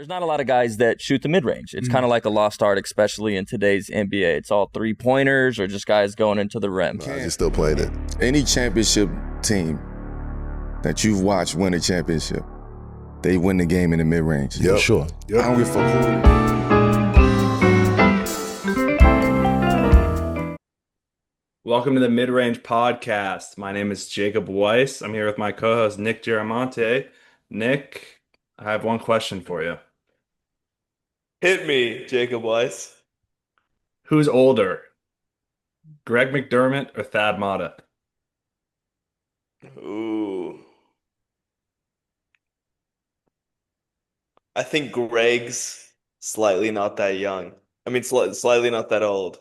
There's not a lot of guys that shoot the mid range. It's kind of like a lost art, especially in today's NBA. It's all 3-pointers or just guys going into the rim. I just still played it. Any championship team that you've watched win a championship, they win the game in the mid range. Yep. Sure. Yep. I don't give a fuck who. Welcome to the Mid Range Podcast. My name is Jacob Weiss. I'm here with my co-host Nick Giramonte. Nick, I have one question for you. Hit me, Jacob Weiss. Who's older, Greg McDermott or Thad Matta? Ooh. I think Greg's slightly not that young. I mean, slightly not that old.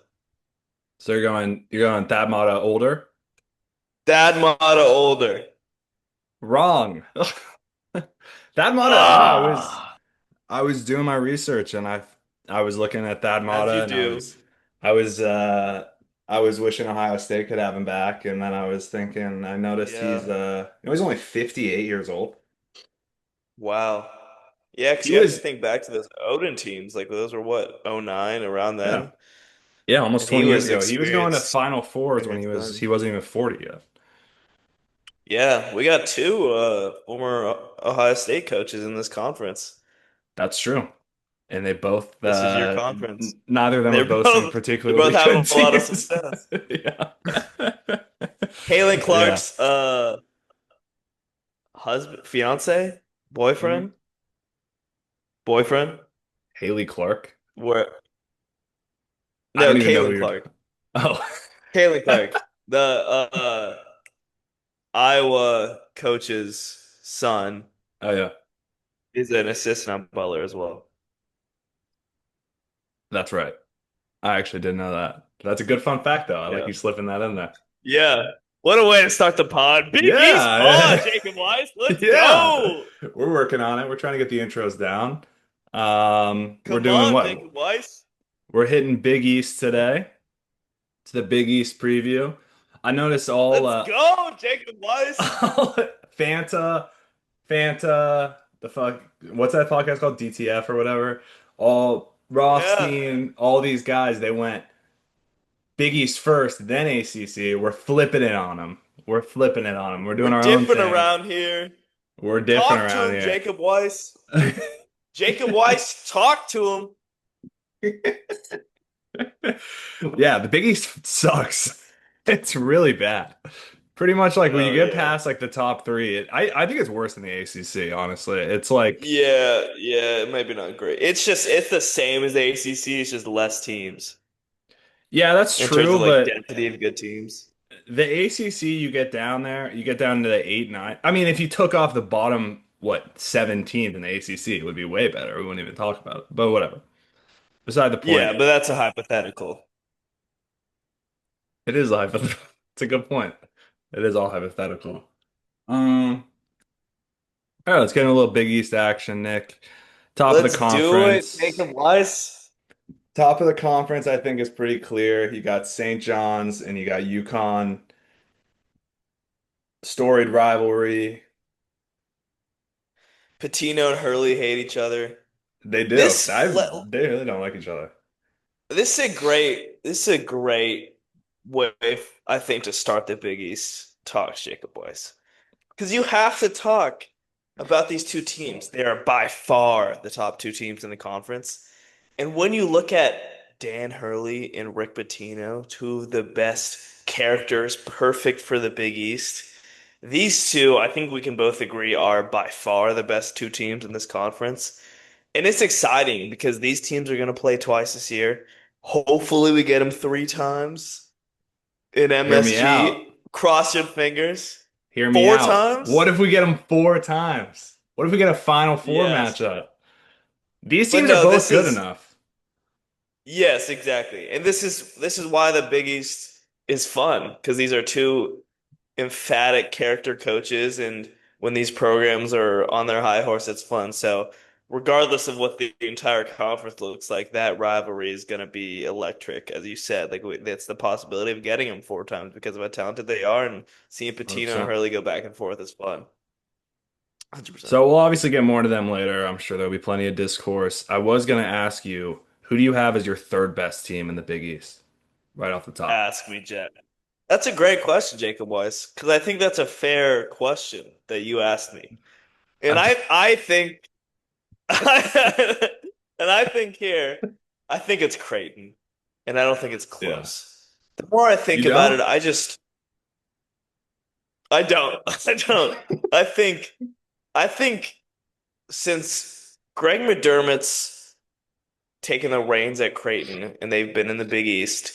So you're going Thad Matta older? Thad Matta older. Wrong. Thad Matta. I was doing my research and I was looking at Thad Matta As you do. and I was wishing Ohio State could have him back, and then I was thinking I noticed he's only 58 years old. Wow. Yeah, because you have to think back to those Odin teams. Like, those were what, 09, around then? Yeah, almost 20 years ago. He was going to experienced. Final Fours when he wasn't even 40 yet. Yeah, we got two former Ohio State coaches in this conference. That's true. And they both This is your conference. Neither of them They're are boasting both- particularly They both have good a lot of teams. success. Yeah. Kalen Clark's husband, fiance, boyfriend, Haley Clark. where I no, don't even know who Kalen you're- Clark, Oh. Kalen Clark, the Iowa coach's son, Oh yeah. is an assistant on Butler as well. That's right. I actually didn't know that. That's a good fun fact though. I like Yeah. you slipping that in there. Yeah, what a way to start the pod. BigEast Yeah. pod, Jacob Weiss. Let's Yeah. go. We're working on it. We're trying to get the intros down. We're Come doing on, what? Jacob Weiss. We're hitting Big East today. It's the Big East preview. I noticed all Let's go, Jacob Weiss. Fanta, the fuck, what's that podcast called? DTF or whatever. All Rothstein, all these guys, they went Big East first, then ACC. We're flipping it on them. We're doing our own Dipping thing. around here. We're dipping Talk around to him, here. Jacob Weiss. Jacob Weiss, talk to him. Yeah, the Big East sucks. It's really bad. Pretty much like when you get past like the top three, I think it's worse than the ACC, honestly. It's like Yeah, maybe not great. It's the same as the ACC. It's just less teams yeah, that's in terms true, of like but density of good teams. the ACC, you get down there, you get down to the 8, 9. I mean, if you took off the bottom, 17th in the ACC, it would be way better. We wouldn't even talk about it. But whatever. Beside the point. Yeah, but that's a hypothetical. It is a hypothetical. It's a good point. It is all hypothetical. All right, let's get into a little Big East action, Nick. Top of the conference. Do it, Jacob Weiss. Top of the conference, I think, is pretty clear. You got St. John's and you got Uconn. Storied rivalry. Pitino and Hurley hate each other. They do. This- They really don't like each other. This is a great way, I think, to start the Big East talks, Jacob Weiss. Because you have to talk about these two teams. They are by far the top two teams in the conference. And when you look at Dan Hurley and Rick Pitino, two of the best characters, perfect for the Big East, these two, I think we can both agree, are by far the best two teams in this conference. And it's exciting because these teams are going to play twice this year. Hopefully we get them 3 times in me out. MSG. Cross your fingers. Hear me 4 out. times? What if we get them 4 times? What if we get a Final Four Yes. matchup? These But teams no, are both this good is- enough. Yes, exactly. And this is why the Big East is fun, because these are two emphatic character coaches, and when these programs are on their high horse, it's fun. So regardless of what the entire conference looks like, that rivalry is going to be electric, as you said. Like, that's the possibility of getting them 4 times because of how talented they are, and seeing Pitino 100%. and Hurley go back and forth is fun. 100%. So we'll obviously get more into them later. I'm sure there'll be plenty of discourse. I was gonna ask you, who do you have as your third best team in the Big East? Right off the top. Ask me, Jet. That's a great question, Jacob Weiss, because I think that's a fair question that you asked me. And I'm I think and I think here, I think it's Creighton. And I don't think it's yeah. close. The more I You think about don't? it, I don't. I don't. I think I think since Greg McDermott's taken the reins at Creighton and they've been in the Big East,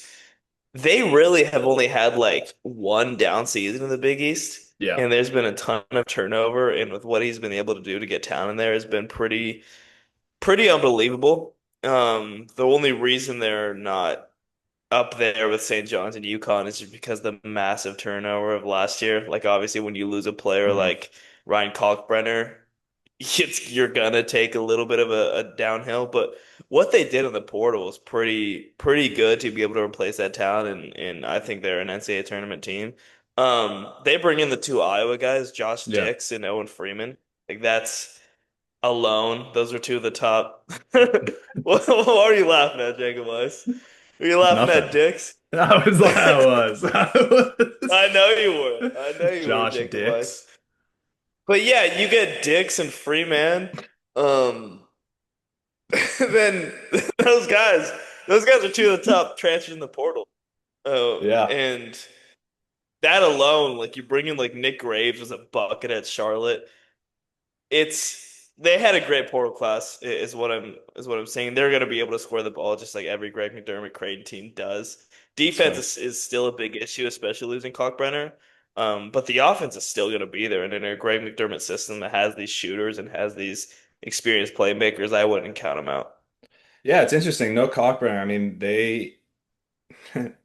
they really have only had like one down season in the Big East. Yeah. And there's been a ton of turnover, and with what he's been able to do to get talent in there has been pretty unbelievable. The only reason they're not up there with St. John's and Uconn is just because the massive turnover of last year. Like obviously when you lose a player Mhm. like Ryan Kalkbrenner, you're gonna take a little bit of a downhill. But what they did in the portal was pretty good to be able to replace that talent, and I think they're an NCAA tournament team. They bring in the two Iowa guys, Josh Yeah. Dix and Owen Freeman. Like that's alone. Those are two of the top. What are you laughing at, Jacob Weiss? Are you laughing at Nothing. Dix? I was like, I was. I was. I know you were. I know you were, Josh Jacob Weiss. Dix. But yeah, you get Dix and Freeman. Um, then those guys are two of the top transfers in the portal. Yeah. And that alone, like you bring in like Nick Graves was a bucket at Charlotte. It's they had a great portal class, is what I'm saying. They're going to be able to score the ball just like every Greg McDermott Creighton team does. That's Defense fair. is still a big issue, especially losing Kalkbrenner. But the offense is still going to be there, and in a Greg McDermott system that has these shooters and has these experienced playmakers, I wouldn't count them out. Yeah, it's interesting. No Cockburner. I mean, they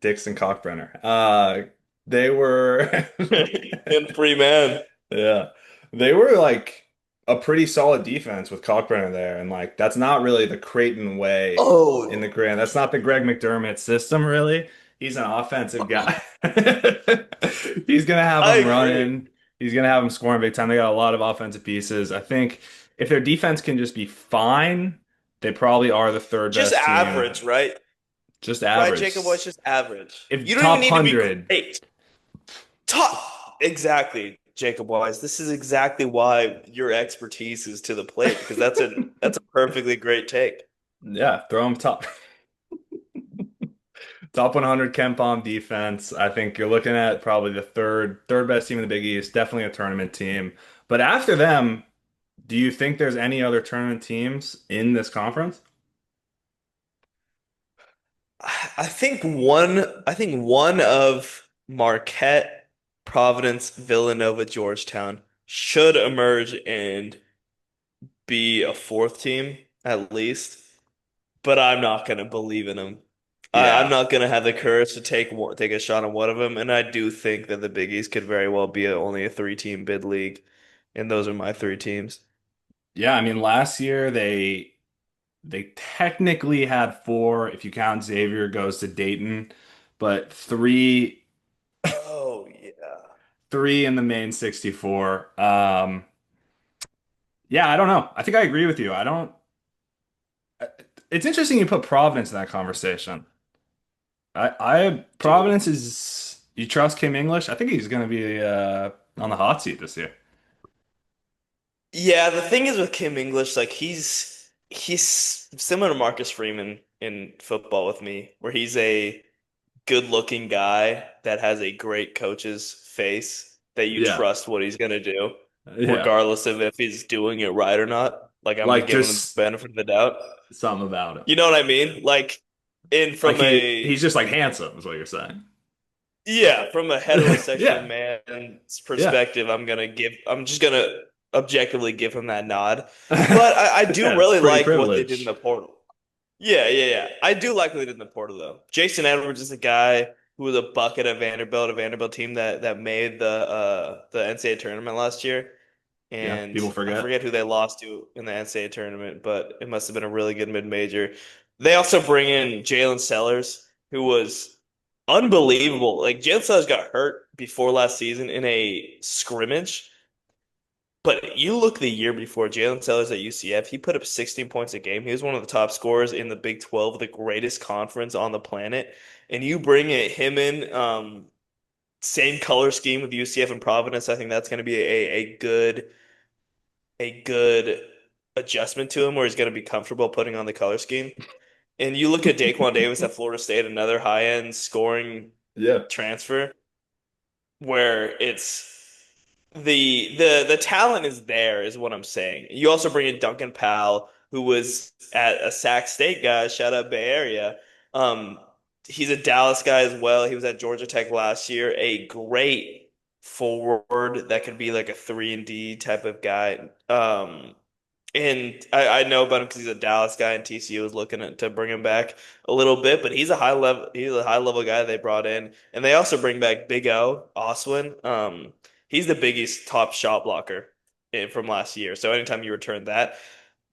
Dix and Cockburner. They were And free man. yeah. They were like a pretty solid defense with Cockburner there, and like that's not really the Creighton way in the Oh, grand. That's not the Greg McDermott system, really. He's an offensive guy. He's gonna have I them agree. running. He's gonna have them scoring big time. They got a lot of offensive pieces. I think if their defense can just be fine, they probably are the third Just best team. average, right? Just Right, average. Jacob was just average. If You don't even top need to be 100. great. Top. Exactly, Jacob Wise. This is exactly why your expertise is to the plate because that's a perfectly great take. Yeah, throw them top 100 Ken Palm defense. I think you're looking at probably the third best team in the Big East, definitely a tournament team. But after them, do you think there's any other tournament teams in this conference? I think one of Marquette, Providence, Villanova, Georgetown should emerge and be a fourth team at least. But I'm not gonna believe in them. I'm Yeah. not gonna have the courage to take a shot on one of them, and I do think that the Big East could very well be only a three-team bid league, and those are my three teams. Yeah, I mean last year they technically had four if you count Xavier goes to Dayton, but Oh yeah. three in the main 64. Yeah, I don't know. I think I agree with you. I don't It's interesting you put Providence in that conversation. Dude. Providence is you trust Kim English? I think he's going to be on the hot seat this year. Yeah, the thing is with Kim English, like he's similar to Marcus Freeman in football with me, where he's a good-looking guy that has a great coach's face that you Yeah, trust what he's gonna do, yeah, regardless of if he's doing it right or not. Like I'm gonna like give him the just benefit of the doubt. something about him. You know what I mean? Like in Like from a he's just like handsome, is what you're saying. yeah, from a heterosexual Yeah, man's yeah, perspective, I'm just gonna objectively give him that nod. But I do yeah. It's really pretty like what they did in privileged. the portal. Yeah, yeah, yeah. I do like what they did in the portal though. Jason Edwards is a guy who was a bucket at Vanderbilt, a Vanderbilt team that made the NCAA tournament last year. Yeah, And people I forget. forget who they lost to in the NCAA tournament, but it must have been a really good mid-major. They also bring in Jalen Sellers, who was unbelievable. Like Jalen Sellers got hurt before last season in a scrimmage, But you look the year before Jalen Sellers at UCF, he put up 16 points a game. He was one of the top scorers in the Big 12, the greatest conference on the planet. And you bring him in, same color scheme with UCF and Providence. I think that's going to be a good adjustment to him, where he's going to be comfortable putting on the color scheme. And you look at Daquan Davis at Florida State, another high-end scoring Yeah. transfer, where it's the talent is there, is what I'm saying. You also bring in Duncan Powell, who was at a Sac State guy. Shout out Bay Area. Um, he's a Dallas guy as well. He was at Georgia Tech last year. A great forward that could be like a 3-and-D type of guy. And I know about him because he's a Dallas guy, and TCU was looking to bring him back a little bit. But he's a high level guy they brought in, and they also bring back Big O Oswin. He's the biggest top shot blocker from last year. So anytime you return that,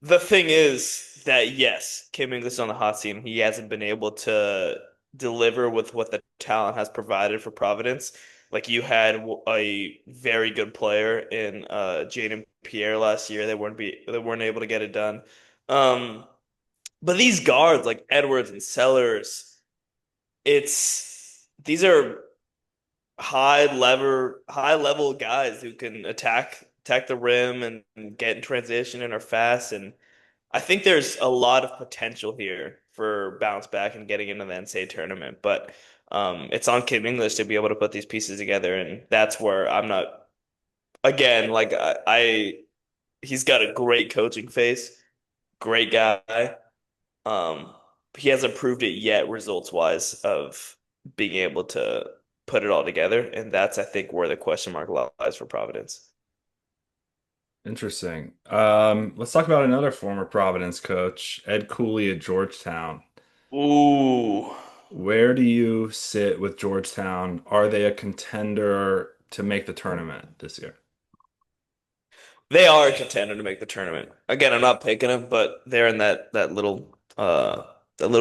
the thing is that yes, Kim English is on the hot seat, and he hasn't been able to deliver with what the talent has provided for Providence. Like, you had a very good player in Jaden Pierre last year. They weren't able to get it done. Um, but these guards like Edwards and Sellers, these are high level guys who can attack the rim and get in transition and are fast. And I think there's a lot of potential here for bounce back and getting into the NCAA tournament. But it's on Kim English to be able to put these pieces together, and that's where I'm not. Again, like he's got a great coaching face, great guy. Um, he hasn't proved it yet, results wise, of being able to put it all together, and that's, I think, where the question mark lies for Providence. Interesting. Let's talk about another former Providence coach, Ed Cooley at Georgetown. Ooh. Where do you sit with Georgetown? Are they a contender to make the tournament this year? They are a contender to make the tournament. Again, I'm not picking them, but they're in that little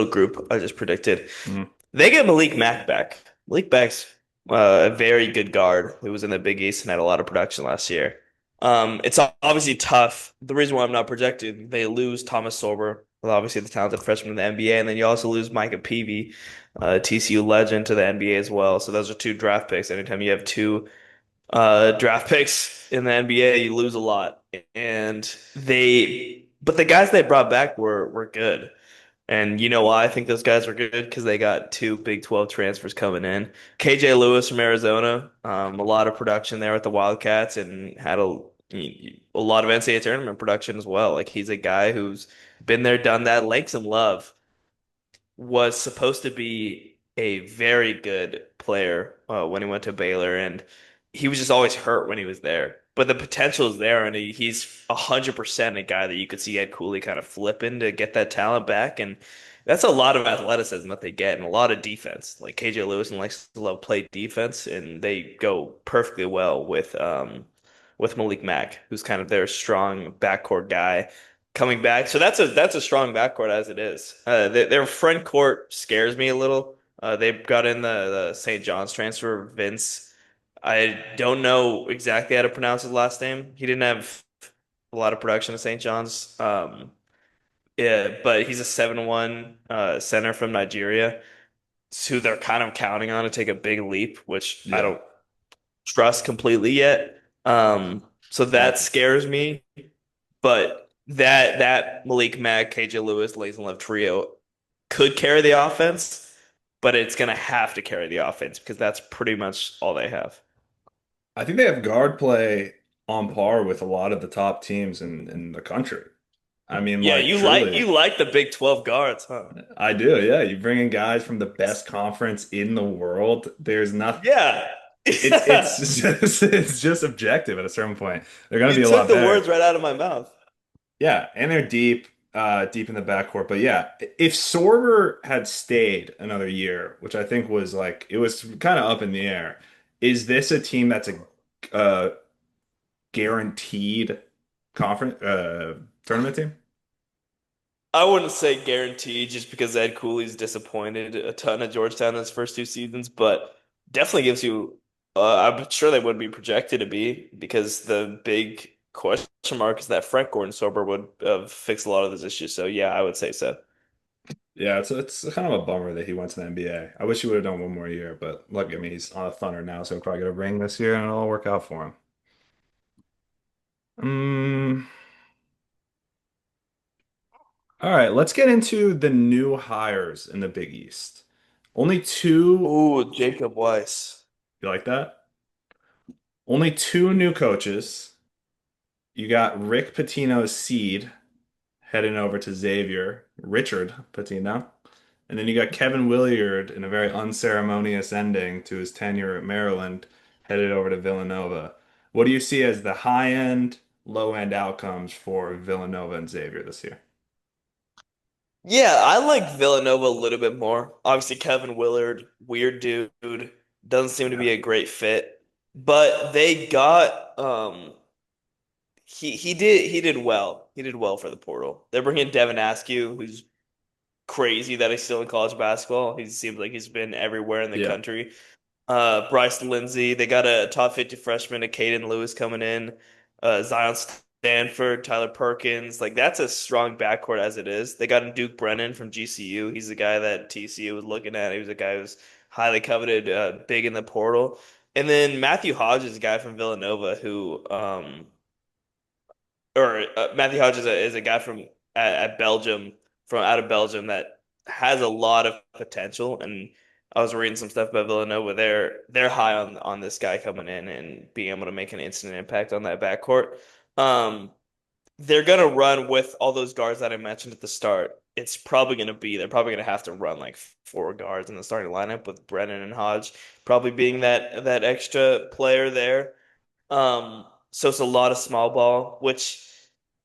group I just predicted. Mhm. They get Malik Mack back. Malik Mack's a very good guard who was in the Big East and had a lot of production last year. It's obviously tough. The reason why I'm not projected, they lose Thomas Sorber, well, obviously the talented freshman in the NBA, and then you also lose Micah Peavy, TCU legend, to the NBA as well. So those are two draft picks. Anytime you have two draft picks in the NBA, you lose a lot. But the guys they brought back were good. And you know why I think those guys were good? Because they got two Big 12 transfers coming in. KJ Lewis from Arizona, a lot of production there with the Wildcats, and had a lot of NCAA tournament production as well. Like, he's a guy who's been there, done that. Langston Love was supposed to be a very good player when he went to Baylor, and he was just always hurt when he was there. But the potential is there, and he's 100% a guy that you could see Ed Cooley kind of flipping to get that talent back. And that's a lot of athleticism that they get, and a lot of defense. Like, KJ Lewis and likes to love play defense, and they go perfectly well with Malik Mack, who's kind of their strong backcourt guy coming back. So that's a strong backcourt as it is. Their front court scares me a little. They've got in the St. John's transfer, Vince. I don't know exactly how to pronounce his last name. He didn't have a lot of production at St. John's. Yeah, but he's a 7'1" center from Nigeria, who they're kind of counting on to take a big leap, which I Yeah. don't trust completely yet. So that scares me. But that Malik Mack, KJ Lewis, Langston Love trio could carry the offense, but it's gonna have to carry the offense because that's pretty much all they have. I think they have guard play on par with a lot of the top teams in the country. I mean, Yeah, like, you like truly, you like the Big 12 guards, huh? I do. Yeah, you bring in guys from the best conference in the world. There's nothing. Yeah. It's just it's just objective at a certain point. They're going to You be a took lot the better. words right out of my mouth. Yeah, and they're deep in the backcourt. But yeah, if Sorber had stayed another year, which I think was like it was kind of up in the air, is this a team that's a guaranteed conference tournament team? I wouldn't say guaranteed just because Ed Cooley's disappointed a ton at Georgetown in his first two seasons, but definitely gives you. I'm sure they wouldn't be projected to be because the big question mark is that Frank Gordon sober would fix a lot of those issues. So yeah, I would say so. Yeah, it's kind of a bummer that he went to the NBA. I wish he would have done one more year, but look, I mean, he's on the Thunder now, so he'll probably get a ring this year, and it'll all work out for him. Mm, all right, let's get into the new hires in the Big East. Only two, Ooh, Jacob Weiss. you like that? Only two new coaches. You got Rick Pitino's seed heading over to Xavier, Richard Pitino. And then you got Kevin Williard in a very unceremonious ending to his tenure at Maryland, headed over to Villanova. What do you see as the high end, low end outcomes for Villanova and Xavier this year? Yeah, I like Villanova a little bit more. Obviously, Kevin Willard, weird dude, doesn't seem to be Yeah. a great fit. But they got he did well. He did well for the portal. They're bringing Devin Askew, who's crazy that he's still in college basketball. He seems like he's been everywhere in the Yeah. country. Bryce Lindsey. They got a top 50 freshman, a Caden Lewis coming in. Zion Stanford, Tyler Perkins. Like that's a strong backcourt as it is. They got Duke Brennan from GCU. He's the guy that TCU was looking at. He was a guy who's highly coveted, big in the portal. And then Matthew Hodges, a guy from Villanova who or Matthew Hodges is a guy from at Belgium, from out of Belgium that has a lot of potential. And I was reading some stuff about Villanova. They're high on this guy coming in and being able to make an instant impact on that backcourt. Um, they're gonna run with all those guards that I mentioned at the start. They're probably gonna have to run like four guards in the starting lineup with Brennan and Hodge probably being that extra player there. So it's a lot of small ball, which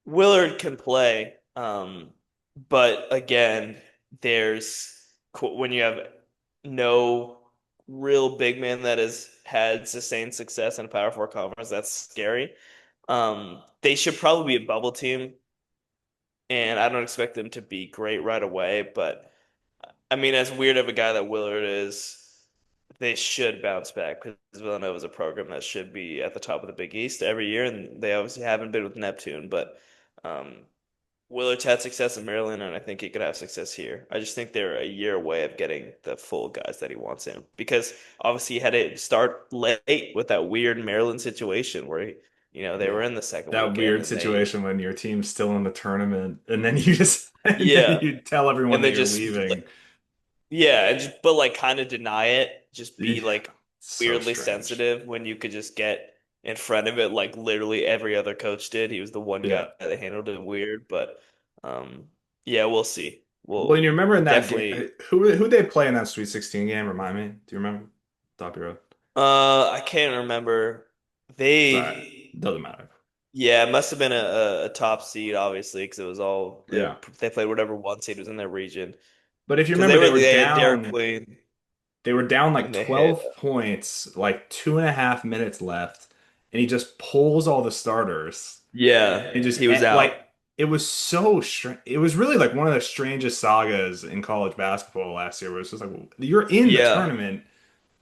Willard can play. But again, when you have no real big man that has had sustained success in a Power Four conference, that's scary. They should probably be a bubble team, and I don't expect them to be great right away. But I mean, as weird of a guy that Willard is, they should bounce back because Villanova is a program that should be at the top of the Big East every year, and they obviously haven't been with Neptune. But um, Willard's had success in Maryland, and I think he could have success here. I just think they're a year away of getting the full guys that he wants in because obviously he had to start late with that weird Maryland situation where they were Yeah. in the second That weekend weird and they situation when your team's still in the tournament and then you just and then yeah, you tell everyone and that they you're just leaving. yeah, but like kind of deny it, just be Yeah. like So weirdly strange. sensitive when you could just get in front of it like literally every other coach did. He was the one Yeah. guy that handled it weird, but yeah, we'll see. Well, and you We'll remember in that game, definitely who they play in that Sweet 16 game? Remind me. Do you remember? Top of your head. I can't remember. It's all right. They Doesn't matter. yeah, it must have been a top seed obviously because it was all Yeah. they played whatever one seed was in their region But if you because remember, they had Derek Queen they were down like and they hit 12 points, like 2.5 minutes left, and he just pulls all the starters and yeah, just he was like out. it was so strange. It was really like one of the strangest sagas in college basketball last year, where it's just like well, you're in the Yeah. tournament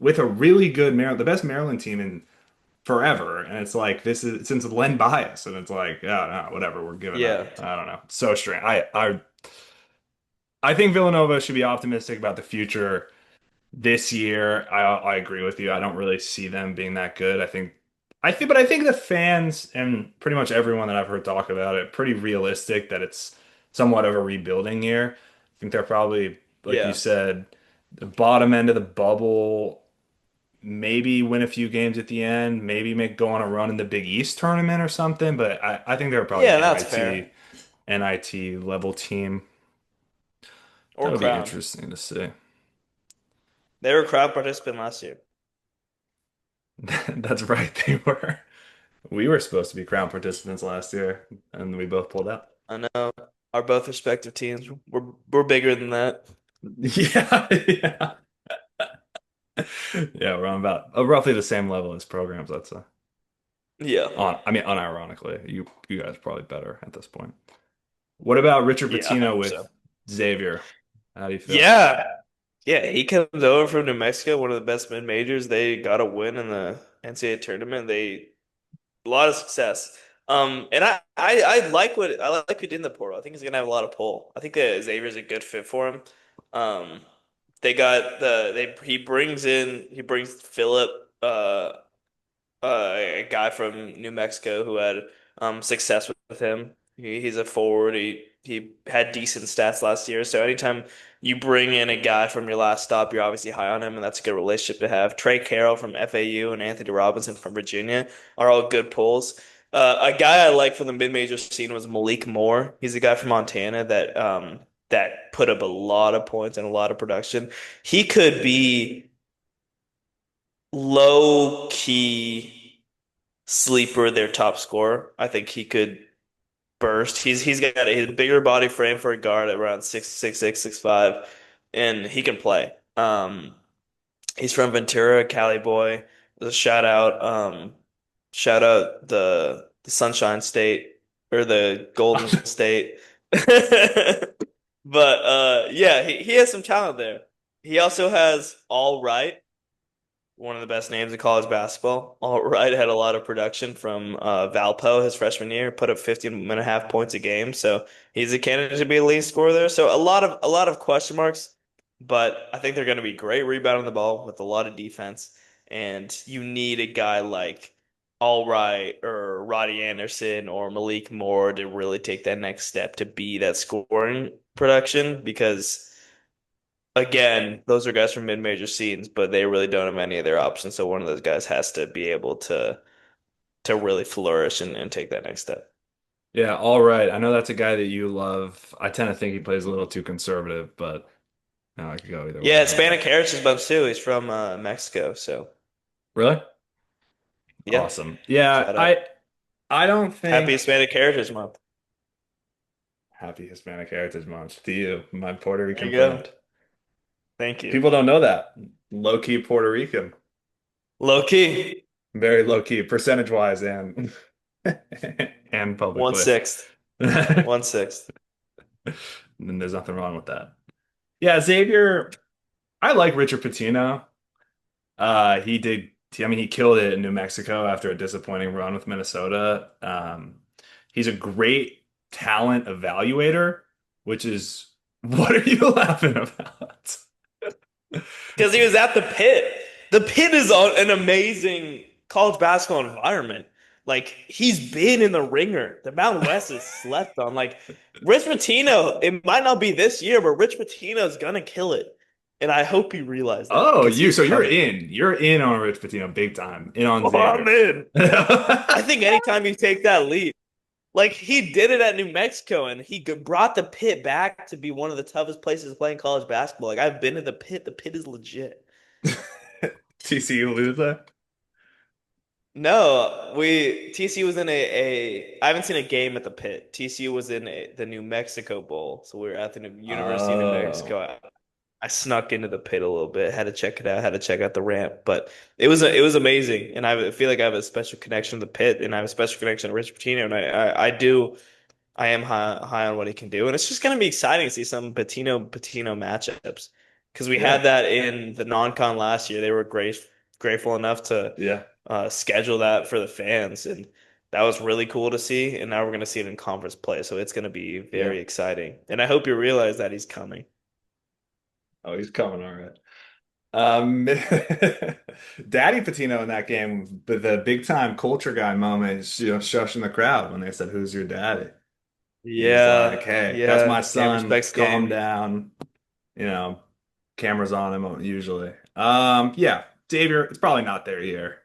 with a really good Maryland, the best Maryland team in forever, and it's like this is since Len Bias, and it's like yeah, no, whatever, we're giving up. Yeah. I don't know, it's so strange. I think Villanova should be optimistic about the future this year. I agree with you. I don't really see them being that good. But I think the fans and pretty much everyone that I've heard talk about it, pretty realistic that it's somewhat of a rebuilding year. I think they're probably, like you Yeah. said, the bottom end of the bubble, maybe win a few games at the end, maybe go on a run in the Big East tournament or something. But I think they're probably Yeah, an that's fair. NIT level team. Or That would be Crown. interesting to see. They were a crowd participant last year. That's right, they were. We were supposed to be crown participants last year, and we both pulled out. I know our both respective teams. We're bigger than that. Yeah, yeah, yeah. We're on about roughly the same level as programs. That's Yeah. I mean, unironically, you guys are probably better at this point. What about Richard Yeah, I Pitino hope with so. Xavier? How do you feel? Yeah. Yeah, he comes over from New Mexico, one of the best mid majors. They got a win in the NCAA tournament. A lot of success. And I like what he did in the portal. I think he's gonna have a lot of pull. I think that Xavier's a good fit for him. Um, they got the they he brings Philip, a guy from New Mexico who had success with him. He's a forward. He had decent stats last year. So anytime you bring in a guy from your last stop, you're obviously high on him, and that's a good relationship to have. Trey Carroll from FAU and Anthony Robinson from Virginia are all good pulls. A guy I like from the mid-major scene was Malik Moore. He's a guy from Montana that put up a lot of points and a lot of production. He could be low key sleeper, their top scorer. I think he could burst. He's a bigger body frame for a guard at around 6'6", 6'5", and he can play. He's from Ventura, Cali boy. A shout out the Sunshine State or the Golden State. But yeah, he has some talent there. He also has All Right, one of the best names in college basketball. All right, had a lot of production from Valpo his freshman year, put up 15.5 points a game. So he's a candidate to be a lead scorer there. So a lot of question marks, but I think they're going to be great rebounding the ball with a lot of defense. And you need a guy like All Right or Roddy Anderson or Malik Moore to really take that next step to be that scoring production because again, those are guys from mid-major scenes, but they really don't have any of their options. So one of those guys has to be able to really flourish and take that next step. Yeah, all right. I know that's a guy that you love. I tend to think he plays a little too conservative, but no, I could go either Yeah, way. Hispanic heritage bumps too. He's from Mexico, so Really? yeah, Awesome. Yeah, shout out. I don't Happy think Hispanic Heritage Month. Happy Hispanic Heritage Month to you, my Puerto There Rican you go. friend. Thank you. People don't know that. Low key Puerto Rican. Low key, Very low key, percentage wise and and one publicly. sixth, And 1/6. there's nothing wrong with that. Yeah, Xavier, I like Richard Pitino. I mean, he killed it in New Mexico after a disappointing run with Minnesota. He's a great talent evaluator, which is what are you laughing about? Because he was at the pit. The pit is an amazing college basketball environment. Like he's been in the ringer. The Mountain West is slept on. Like Rich Pitino, it might not be this year, but Rich Pitino is gonna kill it. And I hope you realize that Oh, because you he's so you're coming. in. You're in on Rich Pitino big time. In on Oh, I'm Xavier. in. I think anytime you take that lead, like he did it at New Mexico, and he brought the pit back to be one of the toughest places to play in college basketball. Like I've been to the pit. The pit is legit. TCU lose that? No, we TCU was in I haven't seen a game at the pit. TCU was in the New Mexico Bowl, so we were at the University of New Oh. Mexico. I snuck into the pit a little bit, had to check it out, had to check out the ramp, but it was amazing, and I feel like I have a special connection to the pit, and I have a special connection to Rich Pitino, and I am high on what he can do, and it's just gonna be exciting to see some Patino matchups because we had Yeah. that in the non-con last year. They were grateful enough to Yeah. schedule that for the fans, and that was really cool to see. And now we're gonna see it in conference play, so it's gonna be Yeah. very exciting. And I hope you realize that he's coming. Oh, he's coming all right. Daddy Patino in that game, but the big time culture guy moment, shushing the crowd when they said, "Who's your daddy?" He's like, Yeah, "Hey, that's my yeah. Can't son. respect Calm game. down." You know, cameras on him usually. Yeah, Xavier, it's probably not their year.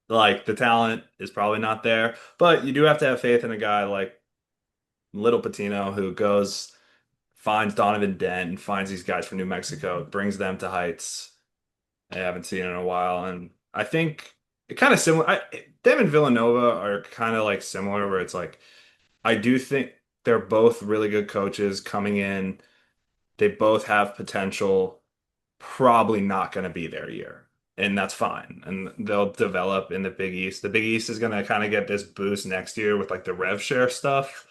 Like the talent is probably not there, but you do have to have faith in a guy like Little Patino who goes, finds Donovan Dent and finds these guys from New Mexico, brings them to heights I haven't seen in a while. And I think it kind of similar. Them and Villanova are kind of like similar, where it's like I do think they're both really good coaches coming in. They both have potential, probably not going to be their year. And that's fine. And they'll develop in the Big East. The Big East is going to kind of get this boost next year with like the rev share stuff,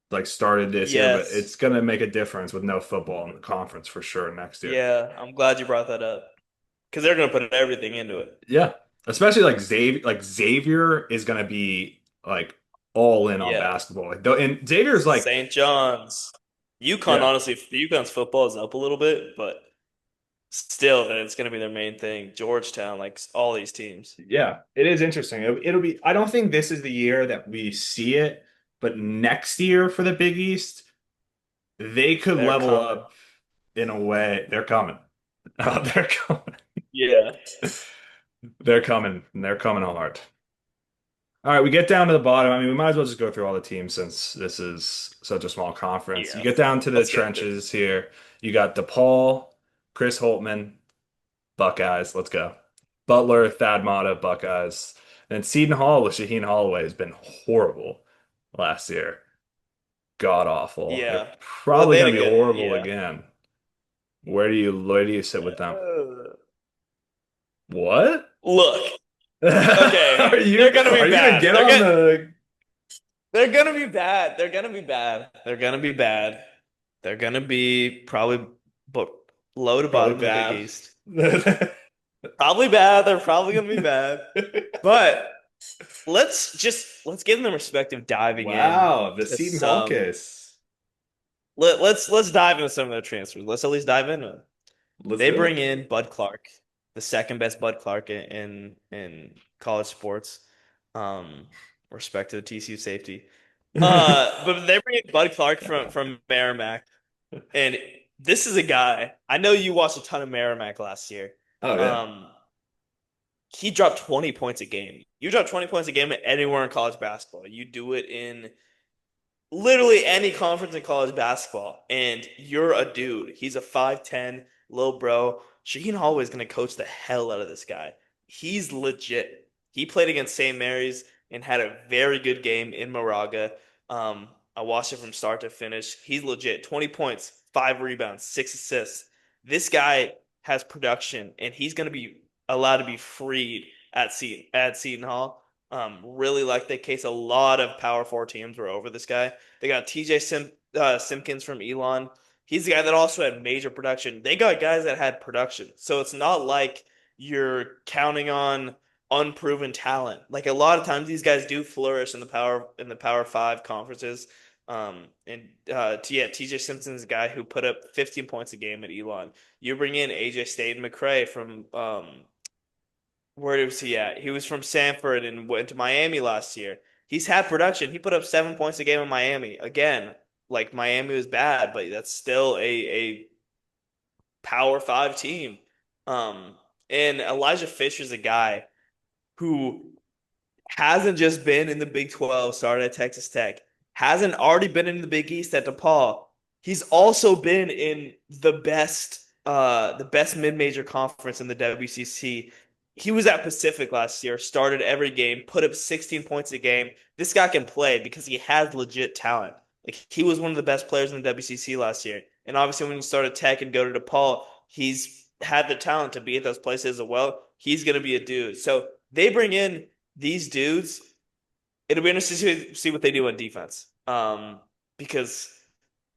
like started this year, but Yes. it's going to make a difference with no football in the conference for sure next year. Yeah, I'm glad you brought that up because they're gonna put everything into it. Yeah. Especially like Xavier is going to be like all in on Yeah. basketball. Like, and Xavier's like, St. John's. UConn, yeah, honestly, UConn's football is up a little bit, but still, it's going to be their main thing. Georgetown, like all these teams. yeah, it is interesting. It'll be. I don't think this is the year that we see it, but next year for the Big East, they could They're level coming. up in a way. They're coming. Oh, they're coming. Yeah. They're coming. They're coming hard. All right, we get down to the bottom. I mean, we might as well just go through all the teams since this is such a small conference. You Yeah. get down to the Let's get through. trenches here. You got DePaul, Chris Holtman, Buckeyes. Let's go. Butler, Thad Matta, Buckeyes. And Seton Hall with Shaheen Holloway has been horrible last year. God awful. They're Yeah. Well, probably they had going a to be good, horrible yeah. again. Where do you sit with them? Uh, What? Look, Are okay, you they're gonna are be you gonna bad. get on the They're gonna be bad. They're gonna be bad. They're gonna be bad. They're gonna be probably but low to probably bottom of the Big bad? East. Probably bad. They're probably gonna be bad. But let's give them respect of diving in Wow, the to Seton Hall some. case. Let's dive into some of their transfers. Let's at least dive into it. Let's They do bring it. in Bud Clark, the second best Bud Clark in college sports. Um, respect to the TCU safety. But they bring in Bud Clark from Merrimack, and this is a guy. I know you watched a ton of Merrimack last year. Oh yeah. Um, he dropped 20 points a game. You drop 20 points a game anywhere in college basketball. You do it in literally any conference in college basketball, and you're a dude. He's a 5'10" little bro. Shaheen Holloway is going to coach the hell out of this guy. He's legit. He played against St. Mary's and had a very good game in Moraga. I watched it from start to finish. He's legit. 20 points, 5 rebounds, 6 assists. This guy has production, and he's going to be allowed to be freed at Seton Hall. Really like the case. A lot of Power Four teams were over this guy. They got Simpkins from Elon. He's the guy that also had major production. They got guys that had production. So it's not like you're counting on unproven talent. Like a lot of times these guys do flourish in the Power Five conferences. TJ Simpson is a guy who put up 15 points a game at Elon. You bring in AJ Staten McCray from where was he at? He was from Sanford and went to Miami last year. He's had production. He put up 7 points a game in Miami. Again, like Miami was bad, but that's still a Power Five team. Um, and Elijah Fisher's a guy who hasn't just been in the Big 12, started at Texas Tech, hasn't already been in the Big East at DePaul. He's also been in the best mid-major conference in the WCC. He was at Pacific last year, started every game, put up 16 points a game. This guy can play because he has legit talent. Like he was one of the best players in the WCC last year. And obviously when you start at Tech and go to DePaul, he's had the talent to be at those places as well. He's going to be a dude. So they bring in these dudes. It'll be interesting to see what they do on defense. Because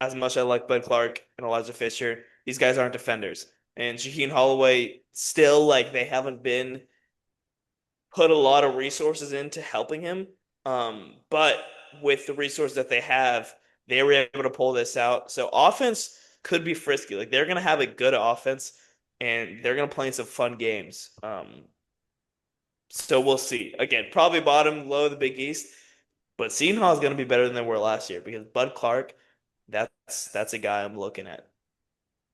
as much as I like Bud Clark and Elijah Fisher, these guys aren't defenders. And Shaheen Holloway still like they haven't been put a lot of resources into helping him. But with the resources that they have, they were able to pull this out. So offense could be frisky. Like they're gonna have a good offense and they're gonna play some fun games. So we'll see. Again, probably bottom low of the Big East, but Seton Hall is going to be better than they were last year because Bud Clark, that's a guy I'm looking at.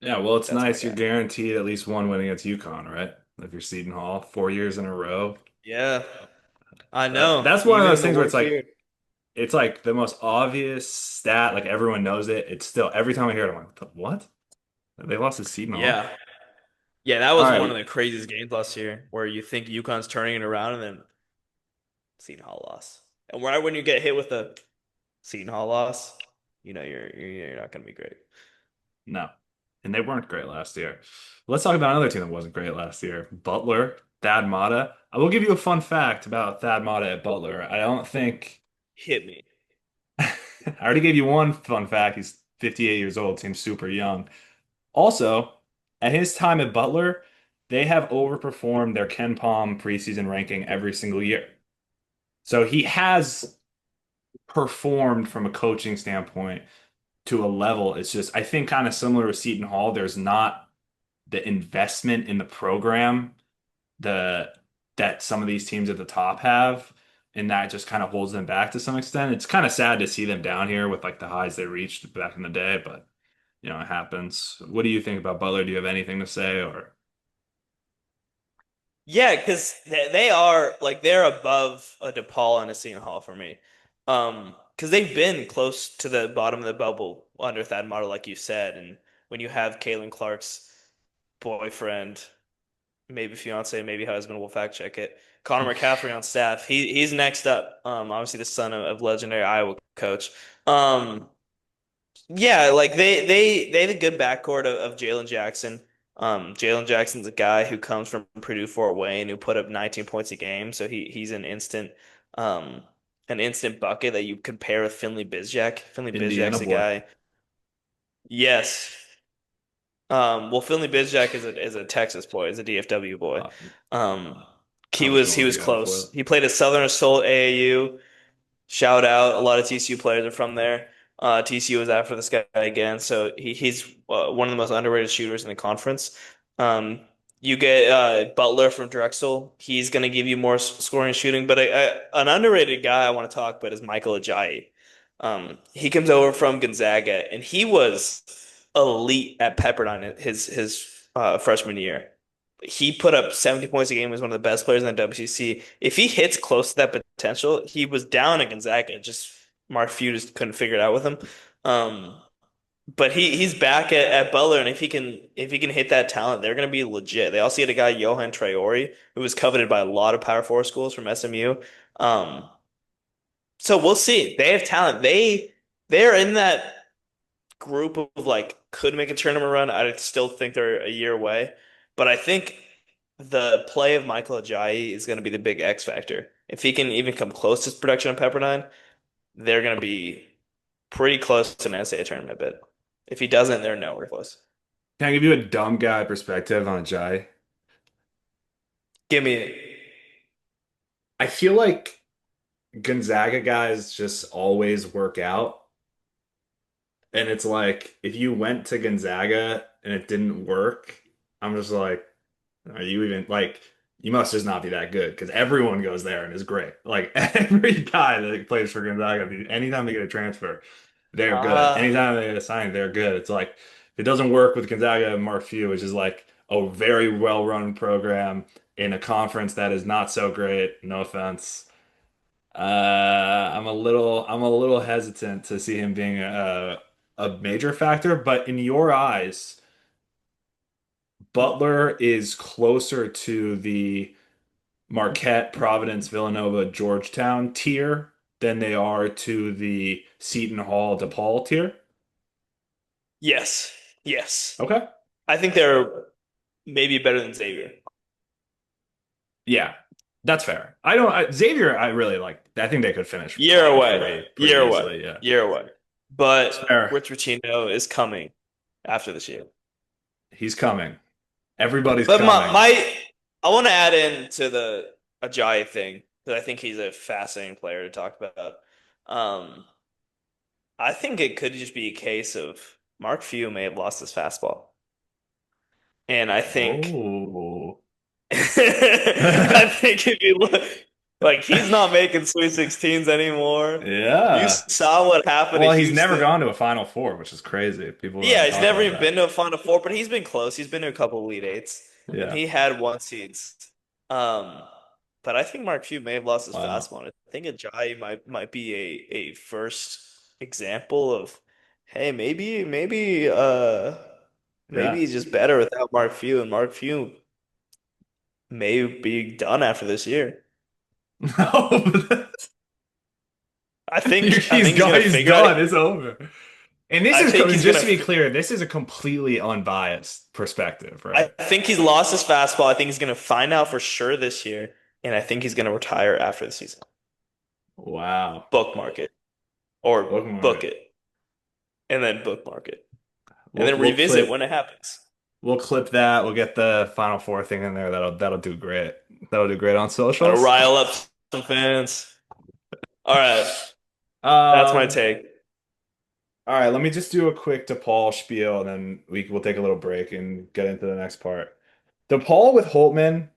Yeah, well, it's That's my nice. You're guy. guaranteed at least one win against UConn, right? If you're Seton Hall, 4 years in a row. Yeah, I know. That's one of Even those in the things where worst year. it's like the most obvious stat, like everyone knows it. It's still every time I hear it, I'm like, what? They lost to Seton Hall? Yeah. Yeah, that All was one right. of the craziest games last year where you think UConn's turning it around and then Seton Hall lost. And right when you get hit with a Seton Hall loss, you know you're not going to be great. No. And they weren't great last year. Let's talk about another team that wasn't great last year. Butler, Thad Matta. I will give you a fun fact about Thad Matta at Butler. I don't think Hit me. I already gave you one fun fact. He's 58 years old, seems super young. Also, at his time at Butler, they have overperformed their Ken Palm preseason ranking every single year. So he has performed from a coaching standpoint to a level. It's just, I think, kind of similar with Seton Hall. There's not the investment in the program the that some of these teams at the top have, and that just kind of holds them back to some extent. It's kind of sad to see them down here with like the highs they reached back in the day, but it happens. What do you think about Butler? Do you have anything to say or? Yeah, because they are like they're above a DePaul and a Seton Hall for me. Because they've been close to the bottom of the bubble under that model, like you said. And when you have Caitlin Clark's boyfriend, maybe fiance, maybe husband, we'll fact check it. Connor McCaffrey on staff. He's next up. Obviously the son of legendary Iowa coach. Um, yeah, like they have a good backcourt of Jalen Jackson. Jalen Jackson's a guy who comes from Purdue Fort Wayne who put up 19 points a game, so he's um an instant bucket that you compare with Finley Bizjack. Finley Indiana Bizjack's a boy. guy. Yes. Well, Finley Bizjack is a Texas boy, is a DFW boy. Uh, Um, I was he going to was go for close. He played at Southern Assault AAU. Shout out. A lot of TCU players are from there. TCU was after this guy again, so he's one of the most underrated shooters in the conference. Um, you get Butler from Drexel. He's going to give you more scoring and shooting, but an underrated guy I want to talk about is Michael Ajayi. He comes over from Gonzaga, and he was elite at Pepperdine his freshman year. He put up 70 points a game, was one of the best players in the WCC. If he hits close to that potential, he was down at Gonzaga. Just Mark Few just couldn't figure it out with him. Um, but he's back at Butler, and if he can hit that talent, they're going to be legit. They also had a guy, Johan Traore, who was coveted by a lot of Power Four schools from SMU. Um, so we'll see. They have talent. They're in that group of like could make a tournament run. I still think they're a year away, but I think the play of Michael Ajayi is going to be the big X factor. If he can even come close to his production on Pepperdine, they're going to be pretty close to an NCAA tournament bid. If he doesn't, they're nowhere close. Can I give you a dumb guy perspective on Jai? Give me it. I feel like Gonzaga guys just always work out. And it's like if you went to Gonzaga and it didn't work, I'm just like, are you even like you must just not be that good because everyone goes there and is great. Like every guy that plays for Gonzaga, anytime they get a transfer, they're good. Uh, Anytime they get a sign, they're good. It's like if it doesn't work with Gonzaga and Mark Few, which is like a very well-run program in a conference that is not so great. No offense. I'm a little hesitant to see him being a major factor, but in your eyes, Butler is closer to the Marquette, Providence, Villanova, Georgetown tier than they are to the Seton Hall, DePaul tier. yes, yes. Okay. I think they're maybe better than Xavier. Yeah, that's fair. Xavier, I really like. I think they could finish Year probably away, pretty year away, easily. Yeah. year away. It's But fair. Rich Pitino is coming after this year. He's coming. Everybody's But coming. I want to add in to the Ajayi thing because I think he's a fascinating player to talk about. Um, I think it could just be a case of Mark Few may have lost his fastball, and I think Oh. I think if you look, like he's not making Sweet 16s anymore. You Yeah. saw what happened to Well, he's never Houston. gone to a Final Four, which is crazy. People Yeah, don't he's talk never about even been that. to a Final Four, but he's been close. He's been to a couple of Elite Eights, and Yeah. he had one seeds. Um, but I think Mark Few may have lost his Wow. fastball. I think Ajayi might be a first example of, hey, maybe Yeah. he's just better without Mark Few, and Mark Few may be done after this year. No, I he's think he's gone. gonna He's figure it. done. It's over. And this I is think he's just gonna. to be clear, this is a completely unbiased perspective, I right? think he's lost his fastball. I think he's gonna find out for sure this year, and I think he's gonna retire after the season. Wow. Bookmark it or Bookmark book it. it, and then bookmark it, and We'll then we'll revisit clip when it happens. we'll clip that. We'll get the Final Four thing in there. That'll do great. That'll do great on Gotta socials. rile up some fans. All right. That's my Um, take. all right, let me just do a quick DePaul spiel and then we'll take a little break and get into the next part. DePaul with Holtman,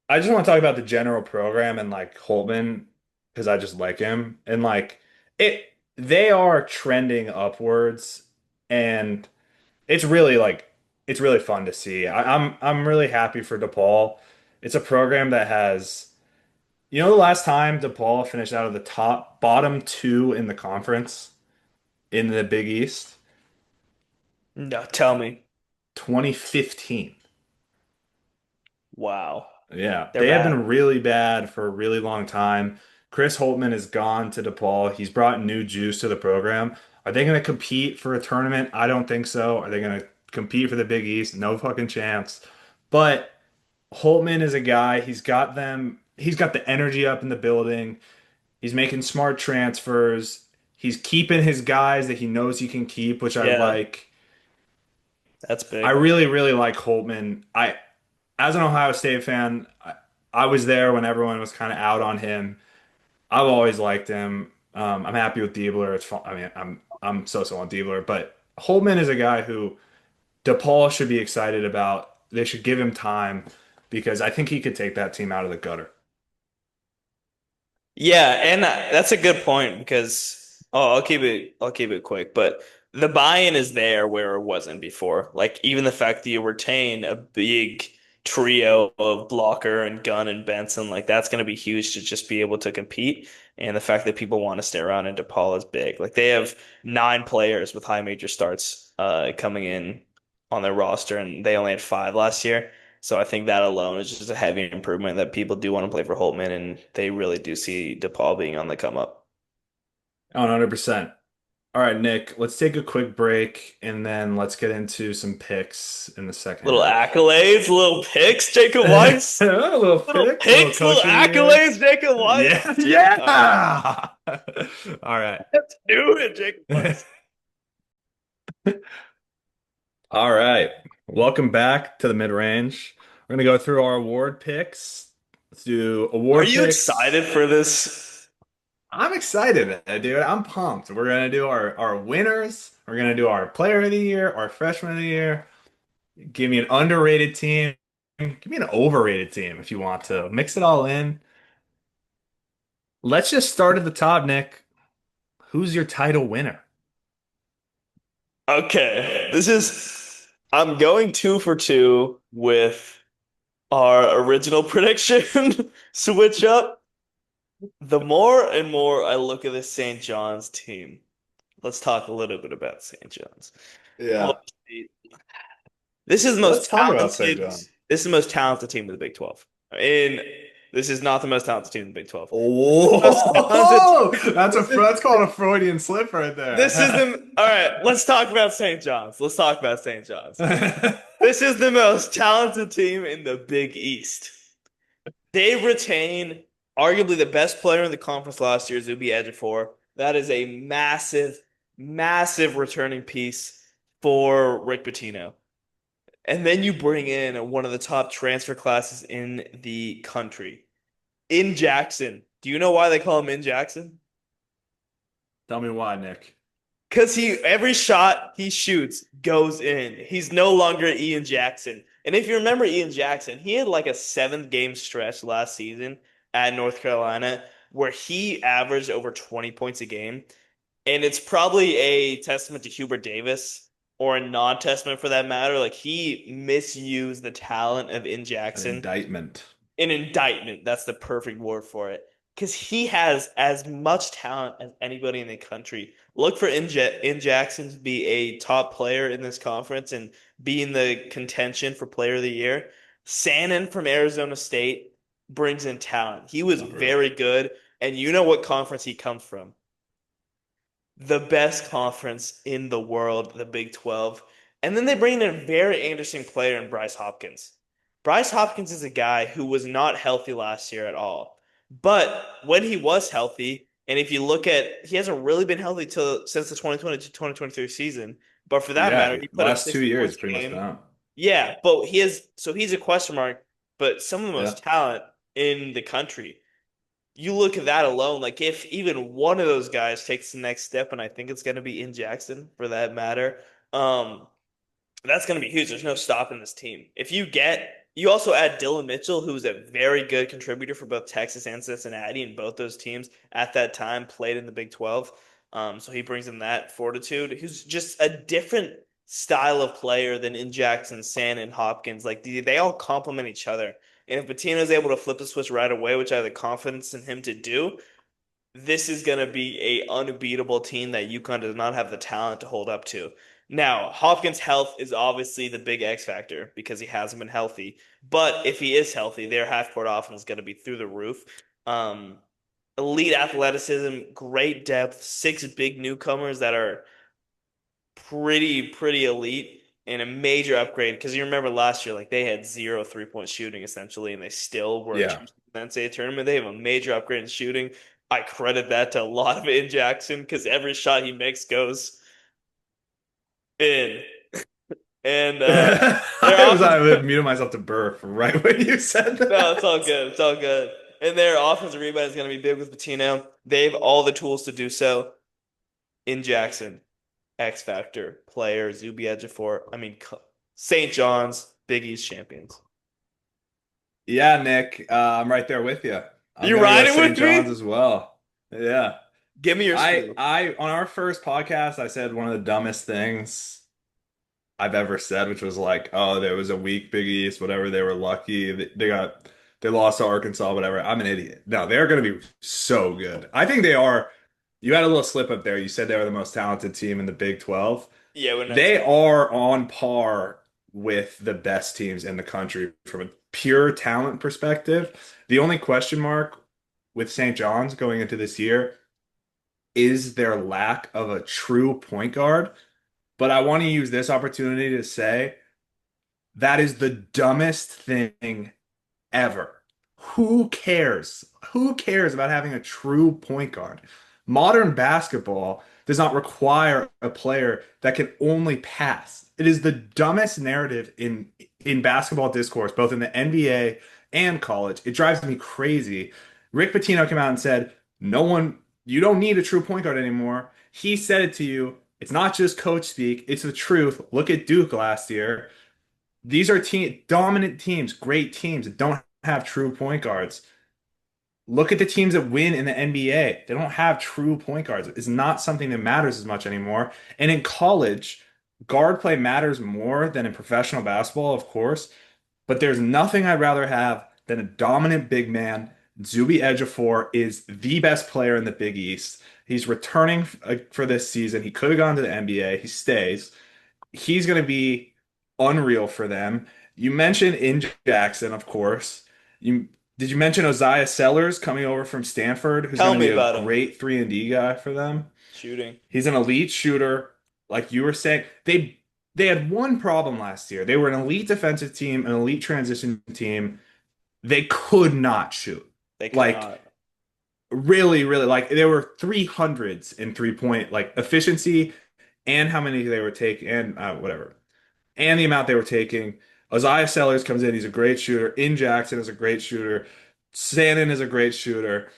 I just want to talk about the general program and like Holtman because I just like him and like it they are trending upwards and it's really like it's really fun to see. I'm really happy for DePaul. It's a program that has the last time DePaul finished out of the top bottom two in the conference in the Big East? No, tell me. 2015. Wow. Yeah, They're they have bad. been really bad for a really long time. Chris Holtman has gone to DePaul. He's brought new juice to the program. Are they going to compete for a tournament? I don't think so. Are they going to compete for the Big East? No fucking chance. But Holtman is a guy, he's got the energy up in the building. He's making smart transfers. He's keeping his guys that he knows he can keep, which I Yeah, like. that's I big. really, really like Holtman. As an Ohio State fan, I was there when everyone was kind of out on him. I've always liked him. I'm happy with Diebler. It's fun. I mean, I'm so on Diebler, but Holtman is a guy who DePaul should be excited about. They should give him time because I think he could take that team out of the gutter. Yeah, and that's a good point because I'll keep it quick, but the buy-in is there where it wasn't before. Like even the fact that you retain a big trio of Blocker and Gunn and Benson, like that's going to be huge to just be able to compete. And the fact that people want to stay around in DePaul is big. Like they have 9 players with high major starts coming in on their roster, and they only had 5 last year. So I think that alone is just a heavy improvement that people do want to play for Holtman, and they really do see DePaul being on the come up. 100%. All right, Nick, let's take a quick break and then let's get into some picks in the second Little half. accolades, little picks, Jacob A Weiss. little Little picks, a little picks, little coach of the year. accolades, Jacob Weiss. Yeah, All right, yeah. All right. let's do it, Jacob Weiss. All right. Welcome back to the mid-range. We're gonna go through our award picks. Let's do Are award you picks. excited for this? I'm excited, dude. I'm pumped. We're gonna do our winners. We're gonna do our player of the year, our freshman of the year. Give me an underrated team. Give me an overrated team if you want to. Mix it all in. Let's just start at the top, Nick. Who's your title winner? Okay, I'm going 2 for 2 with our original prediction switch up. The more and more I look at this St. John's team, let's talk a little bit about St. John's. Yeah. Obviously, this is the most Let's talk about St. talented. John. This is the most talented team in the Big 12. And this is not the most talented team in the Big 12. Most talented. Oh, This is that's called a Freudian slip right this is there. the all right. Let's talk about St. John's. Let's talk about St. John's. This is the most talented team in the Big East. They retain arguably the best player in the conference last year, Zuby Ejiofor. That is a massive, massive returning piece for Rick Pitino. And then you bring in one of the top transfer classes in the country, in Jackson. Do you know why they call him in Jackson? Tell me why, Nick. Because every shot he shoots goes in. He's no longer Ian Jackson. And if you remember Ian Jackson, he had like a 7 game stretch last season at North Carolina where he averaged over 20 points a game. And it's probably a testament to Hubert Davis or a non-testament for that matter. Like he misused the talent of In An Jackson. indictment. An indictment. That's the perfect word for it. Because he has as much talent as anybody in the country. Look for In Jackson to be a top player in this conference and be in the contention for player of the year. Sannon from Arizona State brings in talent. He was Unreal. very good. And you know what conference he comes from? The best conference in the world, the Big 12. And then they bring in a very interesting player in Bryce Hopkins. Bryce Hopkins is a guy who was not healthy last year at all. But when he was healthy, and if you look at, he hasn't really been healthy since the 2020 to 2023 season. But for that matter, Yeah, he put up last 60 2 years points a pretty much been game. out. Yeah, but he's a question mark, but some of the Yeah. most talent in the country. you look at that alone, like if even one of those guys takes the next step, and I think it's going to be in Jackson for that matter, um, that's going to be huge. There's no stopping this team. You also add Dylan Mitchell, who's a very good contributor for both Texas and Cincinnati, and both those teams at that time played in the Big 12. So he brings in that fortitude. He's just a different style of player than in Jackson, Sand, and Hopkins. Like they all complement each other. And if Patino's able to flip the switch right away, which I have the confidence in him to do, this is going to be a unbeatable team that UConn does not have the talent to hold up to. Now, Hopkins' health is obviously the big X factor because he hasn't been healthy. But if he is healthy, their half-court offense is going to be through the roof. Um, Elite athleticism, great depth, six big newcomers that are pretty elite, and a major upgrade because you remember last year, like they had zero 3-point shooting essentially, and they still were a Yeah. chance in the NCAA tournament. They have a major upgrade in shooting. I credit that to a lot of it in Jackson because every shot he makes goes in. And their I offense, muted myself to burp right when you said no, it's all that. good. It's all good. And their offensive rebound is going to be big with Patino. They have all the tools to do so in Jackson. X Factor player, Zuby Ejiofor. I mean, St. John's, Big East champions. Yeah, Nick, I'm right there with you. I'm You gonna go riding St. with John's me? as well. Yeah. Give me your I spiel. I on our first podcast, I said one of the dumbest things I've ever said, which was like, oh, there was a weak Big East, whatever. They were lucky. They lost to Arkansas, whatever. I'm an idiot. No, they're going to be so good. I think they are. You had a little slip up there. You said they were the most talented team in the Big 12. Yeah, we're not. They are on par with the best teams in the country from a pure talent perspective. The only question mark with St. John's going into this year is their lack of a true point guard. But I want to use this opportunity to say that is the dumbest thing ever. Who cares? Who cares about having a true point guard? Modern basketball does not require a player that can only pass. It is the dumbest narrative in basketball discourse, both in the NBA and college. It drives me crazy. Rick Pitino came out and said, "No one, you don't need a true point guard anymore." He said it to you. It's not just coach speak, it's the truth. Look at Duke last year. These are dominant teams, great teams that don't have true point guards. Look at the teams that win in the NBA. They don't have true point guards. It's not something that matters as much anymore. And in college, guard play matters more than in professional basketball, of course. But there's nothing I'd rather have than a dominant big man. Zuby Ejiofor is the best player in the Big East. He's returning for this season. He could have gone to the NBA. He stays. He's going to be unreal for them. You mentioned in Jackson, of course. You did you mention Isaiah Sellers coming over from Stanford, who's Tell going to me be a about him. great 3-and-D guy for them? Shooting. He's an elite shooter, like you were saying. They had one problem last year. They were an elite defensive team, an elite transition team. They could not shoot. They could Like not. really, like there were 300s in 3-point like efficiency and how many they were taking and whatever and the amount they were taking. Isaiah Sellers comes in. He's a great shooter. In Jackson is a great shooter. Sandin is a great shooter.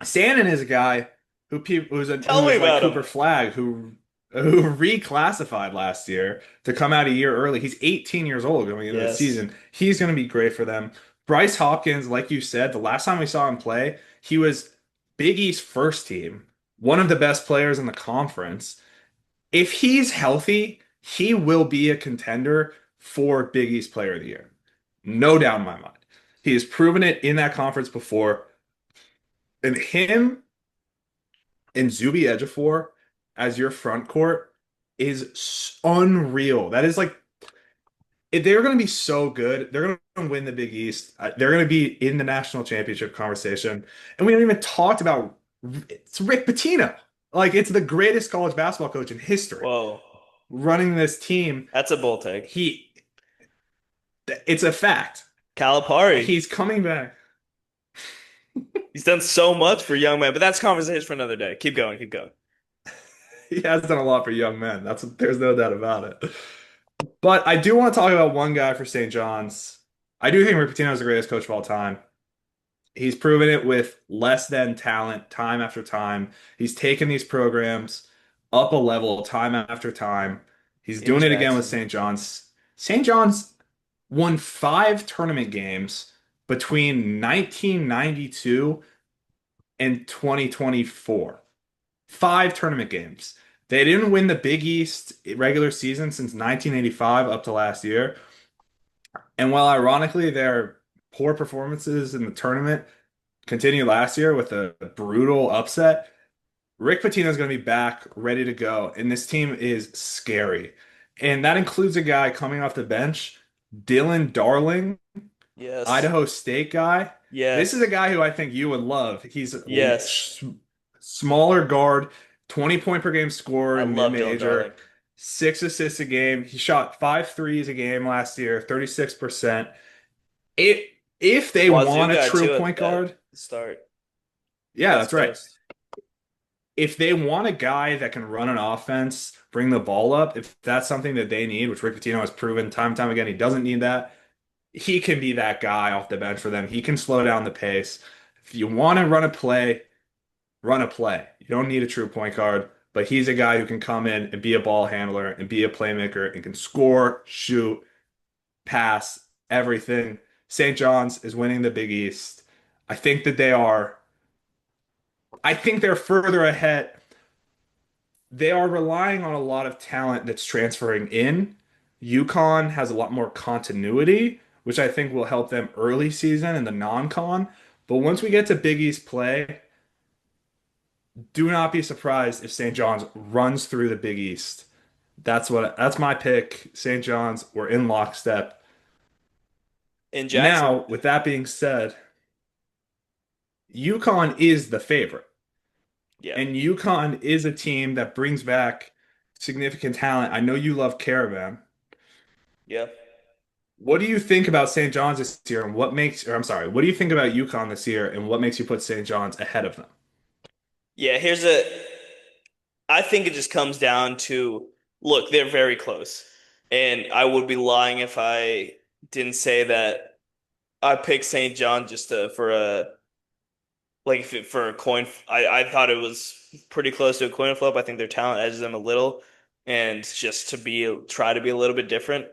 Sandin is a guy who Tell me was like about him. Cooper Flagg, who reclassified last year to come out a year early. He's 18 years old going into the Yes. season. He's going to be great for them. Bryce Hopkins, like you said, the last time we saw him play, he was Big East first team, one of the best players in the conference. If he's healthy, he will be a contender for Big East Player of the Year. No doubt in my mind. He has proven it in that conference before. And him and Zuby Ejiofor as your front court is unreal. That is like they're going to be so good. They're going to win the Big East. They're going to be in the national championship conversation. And we haven't even talked about it's Rick Pitino. Like it's the greatest college basketball coach in history Whoa. running this team. That's a bold take. He, it's a fact. Calipari. He's coming back. He's done so much for young men, but that's conversation for another day. Keep going, keep going. He has done a lot for young men. There's no doubt about it. But I do want to talk about one guy for St. John's. I do think Rick Pitino is the greatest coach of all time. He's proven it with less than talent time after time. He's taken these programs up a level time after time. He's in doing it again with Jackson. St. John's. St. John's won 5 tournament games between 1992 and 2024. 5 tournament games. They didn't win the Big East regular season since 1985 up to last year. And while ironically their poor performances in the tournament continued last year with a brutal upset, Rick Pitino's going to be back, ready to go, and this team is scary. And that includes a guy coming off the bench, Dylan Darling, Yes. Idaho State guy. This is a Yes. guy who I think you would love. He's a Yes. smaller guard, 20 point per game scorer I in love Dylan mid-major, Darling. 6 assists a game. He shot 5 threes a game last year, 36%. It, if they Wazoo want a guy true too point at guard, the start. yeah, West that's right. Coast. If they want a guy that can run an offense, bring the ball up, if that's something that they need, which Rick Pitino has proven time and time again, he doesn't need that. He can be that guy off the bench for them. He can slow down the pace. If you want to run a play, run a play. You don't need a true point guard, but he's a guy who can come in and be a ball handler and be a playmaker and can score, shoot, pass, everything. St. John's is winning the Big East. I think that they are. I think they're further ahead. They are relying on a lot of talent that's transferring in. Uconn has a lot more continuity, which I think will help them early season in the non-con. But once we get to Big East play, do not be surprised if St. John's runs through the Big East. That's my pick. St. John's, we're in lockstep. In Jackson. Now, with that being said, UConn is the favorite. Yeah. And UConn is a team that brings back significant talent. I know you love Caravan. Yeah. What do you think about St. John's this year and what makes, or I'm sorry, what do you think about UConn this year and what makes you put St. John's ahead of them? Yeah, I think it just comes down to, look, they're very close. And I would be lying if I didn't say that I picked St. John just for like for a coin. I thought it was pretty close to a coin flip. I think their talent edges them a little, and just to try to be a little bit different.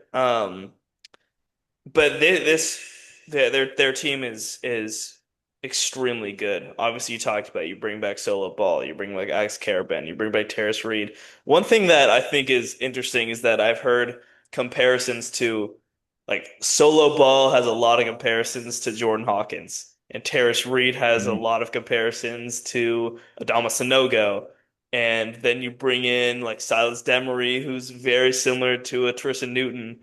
But their team is extremely good. Obviously, you talked about you bring back Solo Ball, you bring back Alex Karaban, you bring back Terrace Reed. One thing that I think is interesting is that I've heard comparisons to like Solo Ball has a lot of comparisons to Jordan Hawkins, and Terrace Reed has a Mhm. lot of comparisons to Adama Sanogo. And then you bring in like Silas Demery, who's very similar to a Tristan Newton,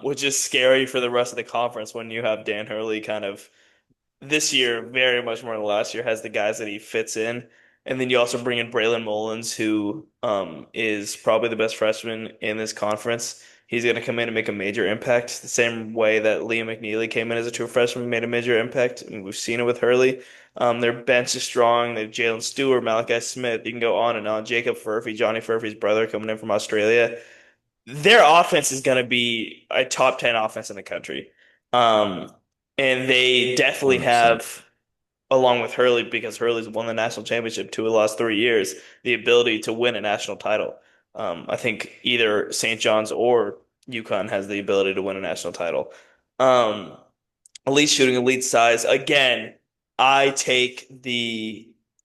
which is scary for the rest of the conference when you have Dan Hurley kind of this year, very much more than last year, has the guys that he fits in. And then you also bring in Braylon Mullins, who is probably the best freshman in this conference. He's going to come in and make a major impact, the same way that Liam McNeely came in as a true freshman, made a major impact. I mean, we've seen it with Hurley. Their bench is strong. They have Jalen Stewart, Malachi Smith. You can go on and on. Jacob Furphy, Johnny Furphy's brother, coming in from Australia. Their offense is going to be a top 10 offense in the country. Um, and they definitely 100%. have, along with Hurley, because Hurley's won the national championship 2 of the last 3 years, the ability to win a national title. I think either St. John's or UConn has the ability to win a national title. Um, Elite shooting, elite size. Again, I take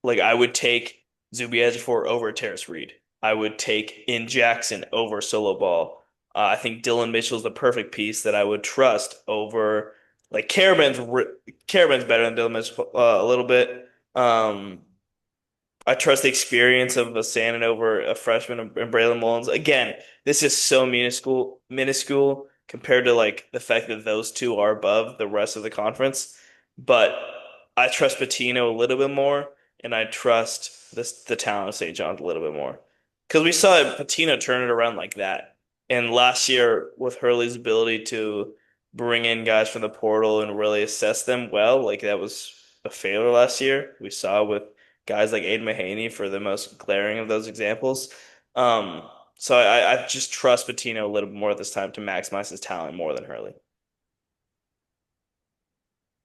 I would take Zuby Ejiofor over Terrace Reed. I would take in Jackson over Solo Ball. I think Dylan Mitchell's the perfect piece that I would trust over like Caravan's better than Dylan Mitchell a little bit. Um, I trust the experience of a Sandin over a freshman and Braylon Mullins. Again, this is so minuscule compared to like the fact that those two are above the rest of the conference. But I trust Patino a little bit more, and I trust the talent of St. John's a little bit more. Because we saw Patino turn it around like that. And last year, with Hurley's ability to bring in guys from the portal and really assess them well, like that was a failure last year. We saw with guys like Aiden Mahaney for the most glaring of those examples. Um, so I just trust Patino a little bit more this time to maximize his talent more than Hurley.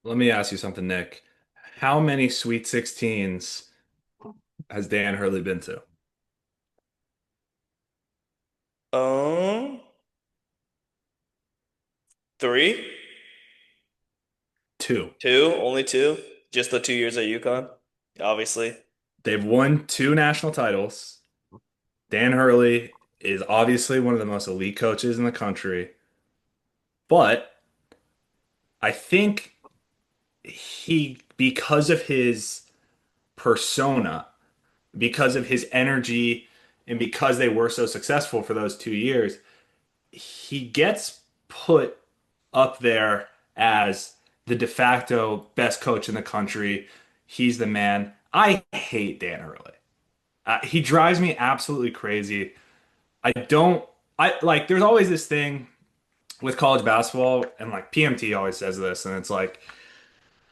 Let me ask you something, Nick. How many Sweet 16s has Dan Hurley been to? Um, three, Two. two, only two. Just the 2 years at UConn, obviously. They've won two national titles. Dan Hurley is obviously one of the most elite coaches in the country, but I think because of his persona, because of his energy, and because they were so successful for those 2 years, he gets put up there as the de facto best coach in the country. He's the man. I hate Dan Hurley. He drives me absolutely crazy. I don't. I like. There's always this thing with college basketball, and like PMT always says this, and it's like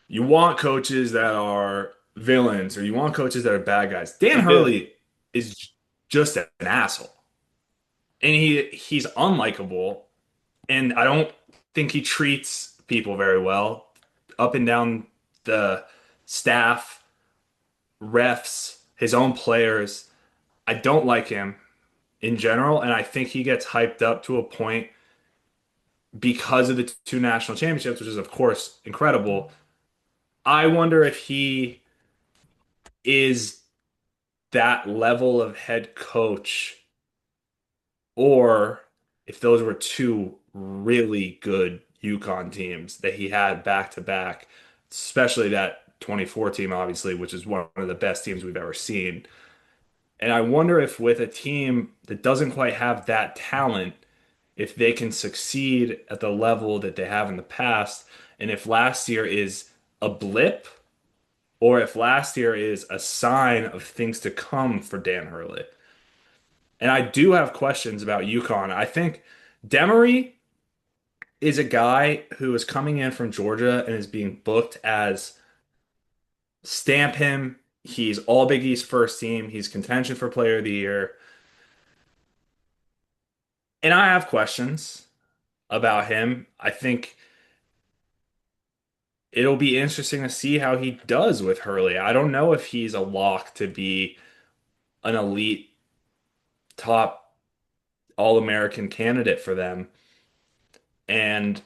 you want coaches that are villains, or you want coaches that are bad guys. Dan We do. Hurley is just an asshole, and he's unlikable, and I don't think he treats people very well up and down the staff, refs, his own players. I don't like him in general, and I think he gets hyped up to a point because of the two national championships, which is of course incredible. I wonder if he is that level of head coach or if those were two really good Uconn teams that he had back to back, especially that 24 team, obviously, which is one of the best teams we've ever seen. And I wonder if with a team that doesn't quite have that talent, if they can succeed at the level that they have in the past, and if last year is a blip, or if last year is a sign of things to come for Dan Hurley. And I do have questions about UConn. I think Demery is a guy who is coming in from Georgia and is being booked as stamp him. He's all Big East first team. He's contention for player of the year. And I have questions about him. I think it'll be interesting to see how he does with Hurley. I don't know if he's a lock to be an elite top All-American candidate for them. And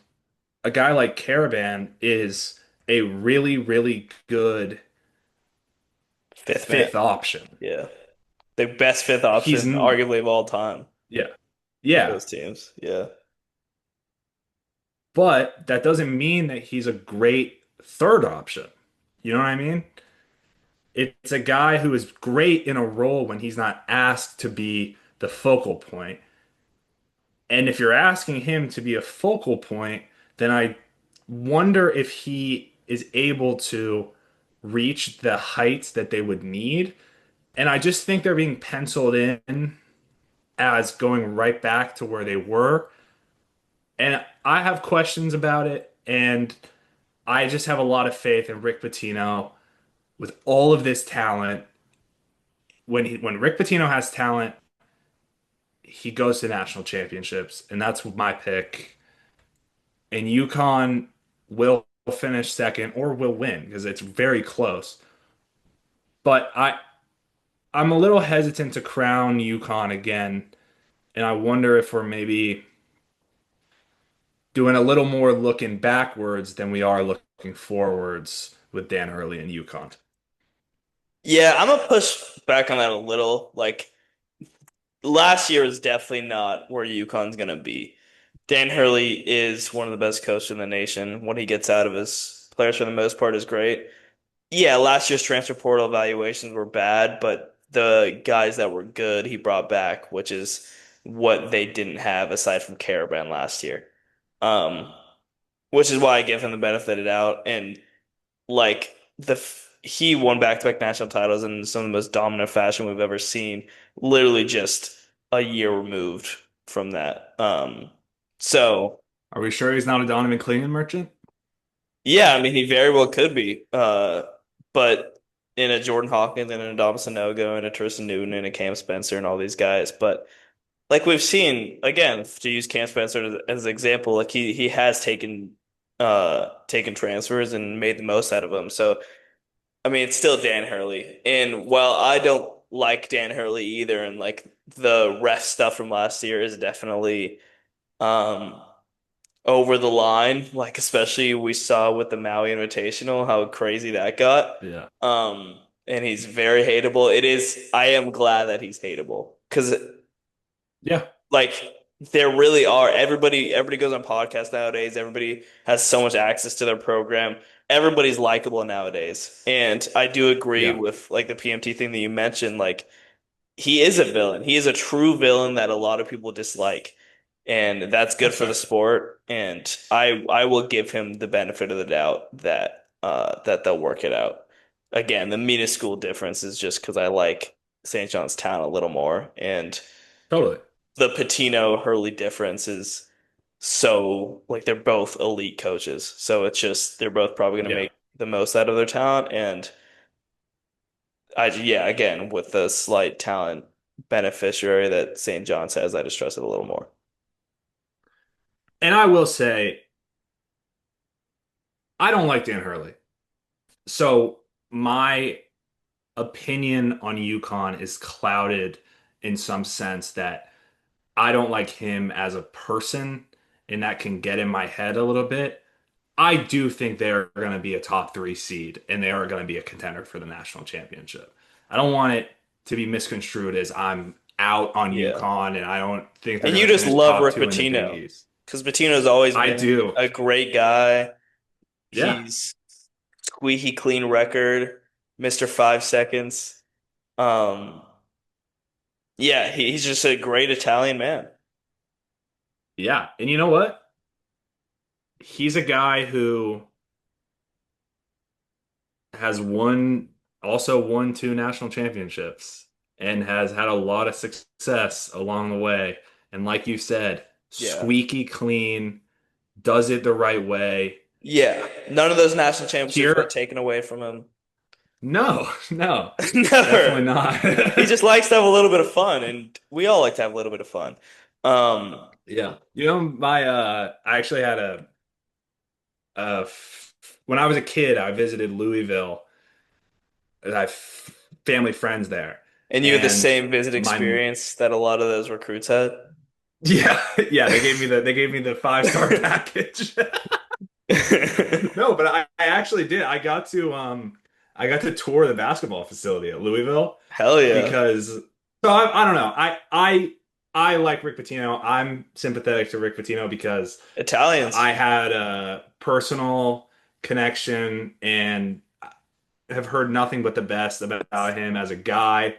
a guy like Caravan is a really, really good Fifth man. fifth option. Yeah. The best fifth He's option, arguably of all time yeah. with Yeah. those teams. Yeah. But that doesn't mean that he's a great third option. You know what I mean? It's a guy who is great in a role when he's not asked to be the focal point. And if you're asking him to be a focal point, then I wonder if he is able to reach the heights that they would need. And I just think they're being penciled in as going right back to where they were. And I have questions about it. And I just have a lot of faith in Rick Pitino with all of this talent. When Rick Pitino has talent, he goes to national championships, and that's my pick. And UConn will finish second or will win because it's very close. But I'm a little hesitant to crown UConn again, and I wonder if we're maybe doing a little more looking backwards than we are looking forwards with Dan Hurley and UConn. Yeah, I'm gonna push back on that a little. Like last year is definitely not where UConn's gonna be. Dan Hurley is one of the best coaches in the nation. What he gets out of his players for the most part is great. Yeah, last year's transfer portal evaluations were bad, but the guys that were good he brought back, which is what they didn't have aside from Caravan last year. Um, which is why I give him the benefit of the doubt. And like he won back-to-back national titles in some of the most dominant fashion we've ever seen, literally just a year removed from that. So Are we sure he's not a Donovan Cleveland merchant? yeah, I mean he very well could be. But in a Jordan Hawkins and in a Dom Sanogo and a Tristan Newton and a Cam Spencer and all these guys, but like we've seen again, to use Cam Spencer as an example, like he has taken transfers and made the most out of them. So I mean, it's still Dan Hurley. And while I don't like Dan Hurley either, and like the ref stuff from last year is definitely um over the line, like especially we saw with the Maui Invitational, how crazy that got. Yeah. And he's very hateable. I am glad that he's hateable because Yeah. like there really are everybody goes on podcasts nowadays. Everybody has so much access to their program. Everybody's likable nowadays. And I do agree Yeah. with like the PMT thing that you mentioned. Like he is a villain. He is a true villain that a lot of people dislike. And that's good That's for the fair. sport. And I will give him the benefit of the doubt that that they'll work it out. Again, the minuscule difference is just because I like St. John's Town a little more. And Totally. the Patino Hurley difference is so like they're both elite coaches. So it's just they're both probably going to Yeah. make the most out of their talent. And yeah, again, with the slight talent beneficiary that St. John's has, I just trust it a little more. And I will say, I don't like Dan Hurley. So my opinion on UConn is clouded in some sense that I don't like him as a person, and that can get in my head a little bit. I do think they're going to be a top three seed and they are going to be a contender for the national championship. I don't want it to be misconstrued as I'm out on Yeah. UConn and I don't think they're And going you to just finish love top Rick two in the Big Pitino East. because Pitino's always I been do. a great guy. Yeah. He's squeaky clean record, Mr. 5 seconds. Um, yeah, he's just a great Italian man. Yeah. And you know what? He's a guy who has won two national championships and has had a lot of success along the way. And like you said, Yeah. squeaky clean, does it the right way. Yeah. None of those national championships were Here, taken away from him. no, no, definitely Never. not. He just likes to have a little bit of fun, and we all like to have a little bit of fun. Um, Yeah. You know, I actually had when I was a kid, I visited Louisville. I have family friends there. and you had the And same visit my experience that a lot of those recruits had. yeah, yeah, they gave me the 5-star package. No, but I actually did. I got to tour the basketball facility at Louisville Hell yeah. because so I don't know. I like Rick Pitino. I'm sympathetic to Rick Pitino because Italians. I had a personal connection and have heard nothing but the best about him as a guy.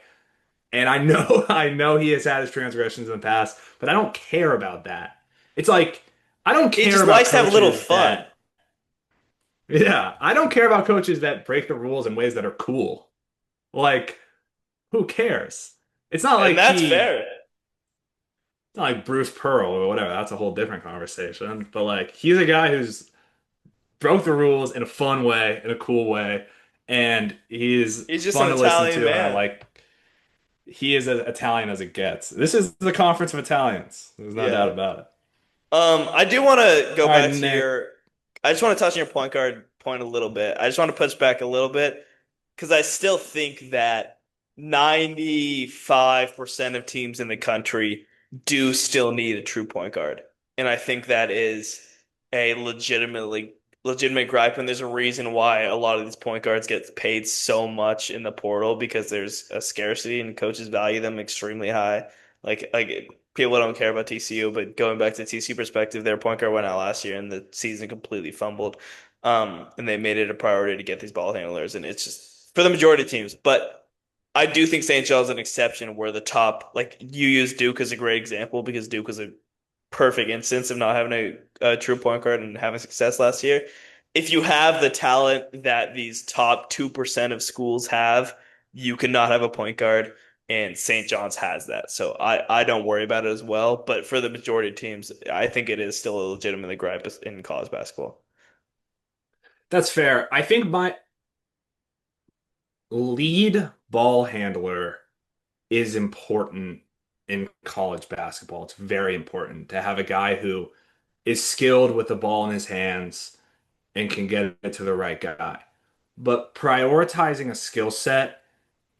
And I know I know he has had his transgressions in the past, but I don't care about that. It's like I don't He care just about likes to have a little coaches fun. that yeah, I don't care about coaches that break the rules in ways that are cool. Like, who cares? It's not And like that's he fair. it's not like Bruce Pearl or whatever. That's a whole different conversation. But like he's a guy who's broke the rules in a fun way, in a cool way, and he's He's just fun an to listen Italian to, and I man. like he is as Italian as it gets. This is the conference of Italians. There's no doubt Yeah. about it. I do want to go All right, back to Nick. I just want to touch on your point guard point a little bit. I just want to push back a little bit because I still think that 95% of teams in the country do still need a true point guard. And I think that is a legitimate gripe, and there's a reason why a lot of these point guards get paid so much in the portal because there's a scarcity and coaches value them extremely high. Like people don't care about TCU, but going back to TCU perspective, their point guard went out last year and the season completely fumbled. And they made it a priority to get these ball handlers, and it's just for the majority of teams. But I do think St. John's is an exception where the top, like you use Duke as a great example because Duke was a perfect instance of not having a true point guard and having success last year. If you have the talent that these top 2% of schools have, you cannot have a point guard, and St. John's has that. So I don't worry about it as well. But for the majority of teams, I think it is still a legitimately gripe in college basketball. That's fair. I think my lead ball handler is important in college basketball. It's very important to have a guy who is skilled with the ball in his hands and can get it to the right guy. but prioritizing a skill set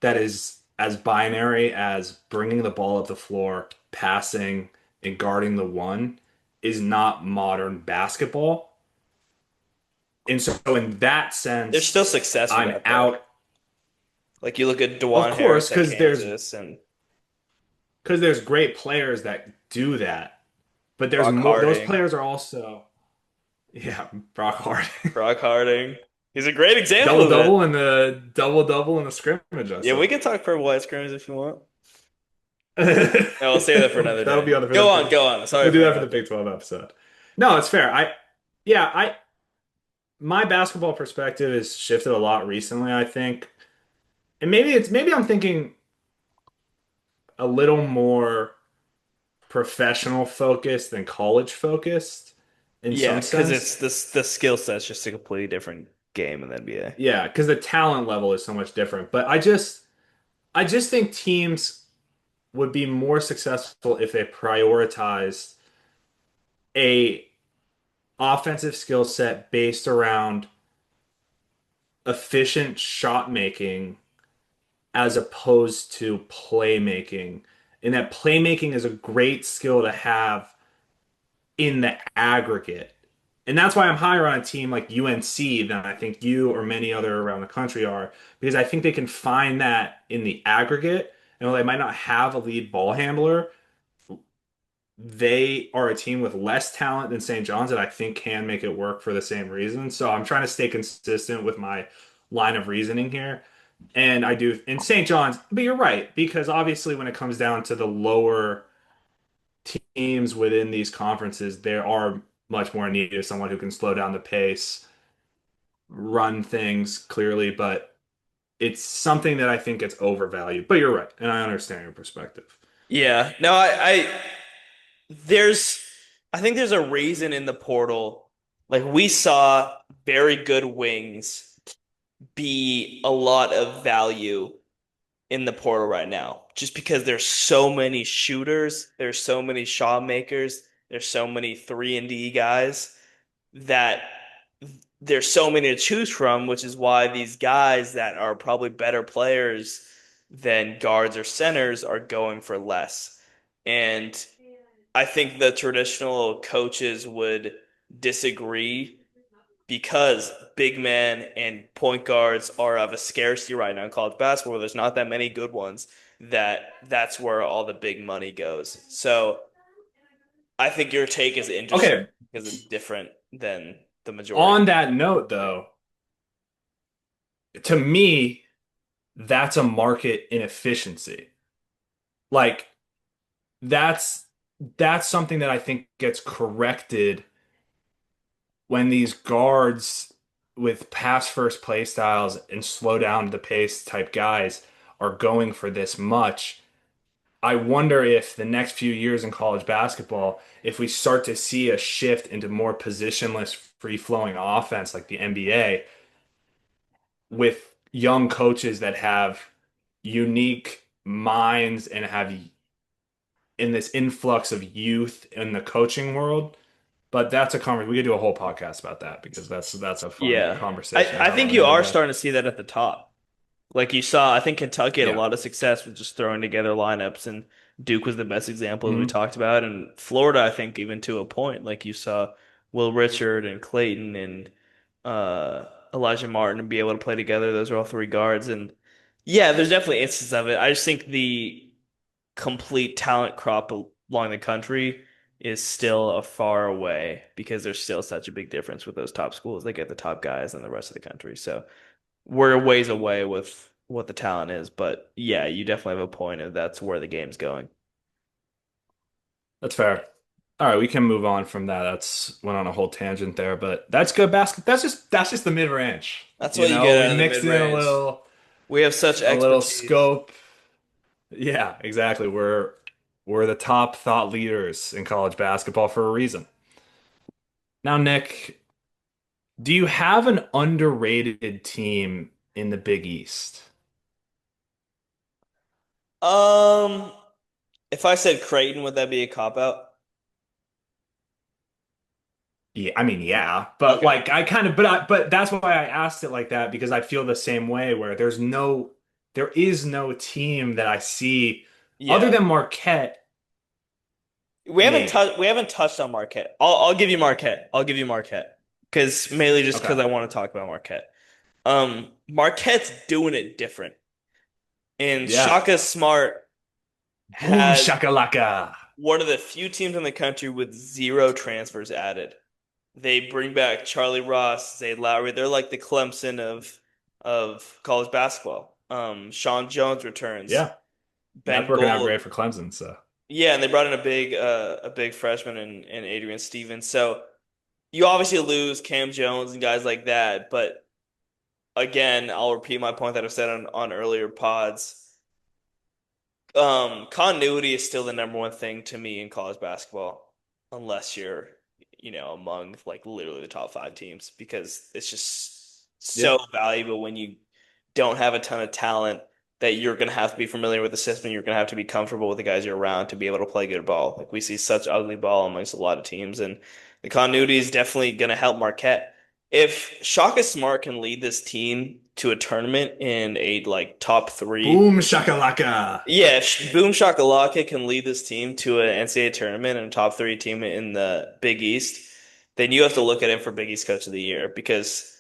that is as binary as bringing the ball up the floor, passing, and guarding the one is not modern basketball. And so, in that There's sense, still success with I'm that though. out. Like you look at Of DeJuan course, Harris at Kansas and because there's great players that do that, but there's Brock more. Those Harding. players are also, yeah, Brock Harding, Brock Harding. He's a great example double of it. double in the double double in the scrimmage. I Yeah, we saw. can talk purple white scrimmage if you want. No, we'll save that for another That'll day. be on the for Go the on, big. go on. Sorry We'll do for that for the interrupting. Big 12 episode. No, it's fair. Yeah, my basketball perspective has shifted a lot recently, I think. And maybe I'm thinking a little more professional focused than college focused in Yeah, some because it's sense. the skill set's just a completely different game in the NBA. Yeah, because the talent level is so much different. But I just think teams would be more successful if they prioritized a offensive skill set based around efficient shot making as opposed to playmaking. And that playmaking is a great skill to have in the aggregate. And that's why I'm higher on a team like UNC than I think you or many other around the country are, because I think they can find that in the aggregate. And while they might not have a lead ball handler, they are a team with less talent than St. John's that I think can make it work for the same reason. So I'm trying to stay consistent with my line of reasoning here. And I do in St. John's, but you're right, because obviously when it comes down to the lower teams within these conferences, there are much more in need of someone who can slow down the pace, run things clearly, but it's something that I think gets overvalued. But you're right, and I understand your perspective. Yeah, no, there's, I think there's a reason in the portal. Like we saw very good wings be a lot of value in the portal right now, just because there's so many shooters, there's so many shot makers, there's so many 3-and-D guys that there's so many to choose from, which is why these guys that are probably better players than guards or centers are going for less. And I think the traditional coaches would disagree because big men and point guards are of a scarcity right now in college basketball. There's not that many good ones. That's where all the big money goes. So I think your take is interesting Okay, because it's different than the majority. on that note, though, to me, that's a market inefficiency. Like that's that's something that I think gets corrected when these guards with pass first play styles and slow down the pace type guys are going for this much. I wonder if the next few years in college basketball, if we start to see a shift into more positionless, free flowing offense like the NBA with young coaches that have unique minds and have in this influx of youth in the coaching world. But that's a conversation. We could do a whole podcast about that because that's a fun Yeah. conversation to I have think on you another are day. starting to see that at the top. Like you saw, I think Kentucky had a Yeah. lot of success with just throwing together lineups, and Duke was the best example as we Hmm. talked about, and Florida, I think, even to a point, like you saw Will Richard and Clayton and Elijah Martin be able to play together. Those are all three guards, and yeah, there's definitely instances of it. I just think the complete talent crop along the country is still a far away because there's still such a big difference with those top schools. They get the top guys and the rest of the country, so we're a ways away with what the talent is, but yeah, you definitely have a point of that's where the game's going. That's fair. All right, we can move on from that. That's went on a whole tangent there, but that's good basket. That's just the mid range. That's You what you know, get we out of the mixed in mid-range. We have such a little expertise. scope. Yeah, exactly. We're the top thought leaders in college basketball for a reason. Now, Nick, do you have an underrated team in the Big East? Um, if I said Creighton, would that be a cop out? Yeah, I mean, yeah, but Okay. like I kind of, but that's why I asked it like that because I feel the same way where there is no team that I see other Yeah. than Marquette, maybe. We haven't touched on Marquette. I'll give you Marquette. I'll give you Marquette. Because mainly just Okay. because I want to talk about Marquette. Marquette's doing it different. And Yeah. Shaka Smart Boom has shakalaka. one of the few teams in the country with zero transfers added. They bring back Charlie Ross, Zay Lowry. They're like the Clemson of college basketball. Sean Jones returns. Yeah. That's Ben working out Gold. great for Clemson, so. Yeah, and they brought in a big freshman in Adrian Stevens. So you obviously lose Cam Jones and guys like that, but again, I'll repeat my point that I've said on earlier pods. Continuity is still the number one thing to me in college basketball, unless you're, among like literally the top five teams, because it's just Yeah. so valuable when you don't have a ton of talent that you're gonna have to be familiar with the system. You're gonna have to be comfortable with the guys you're around to be able to play good ball. Like we see such ugly ball amongst a lot of teams, and the continuity is definitely gonna help Marquette. If Shaka Smart can lead this team to a tournament in a like top three. Boom shakalaka. Yeah, if Boom Shakalaka can lead this team to an NCAA tournament and a top three team in the Big East, then you have to look at him for Big East Coach of the Year because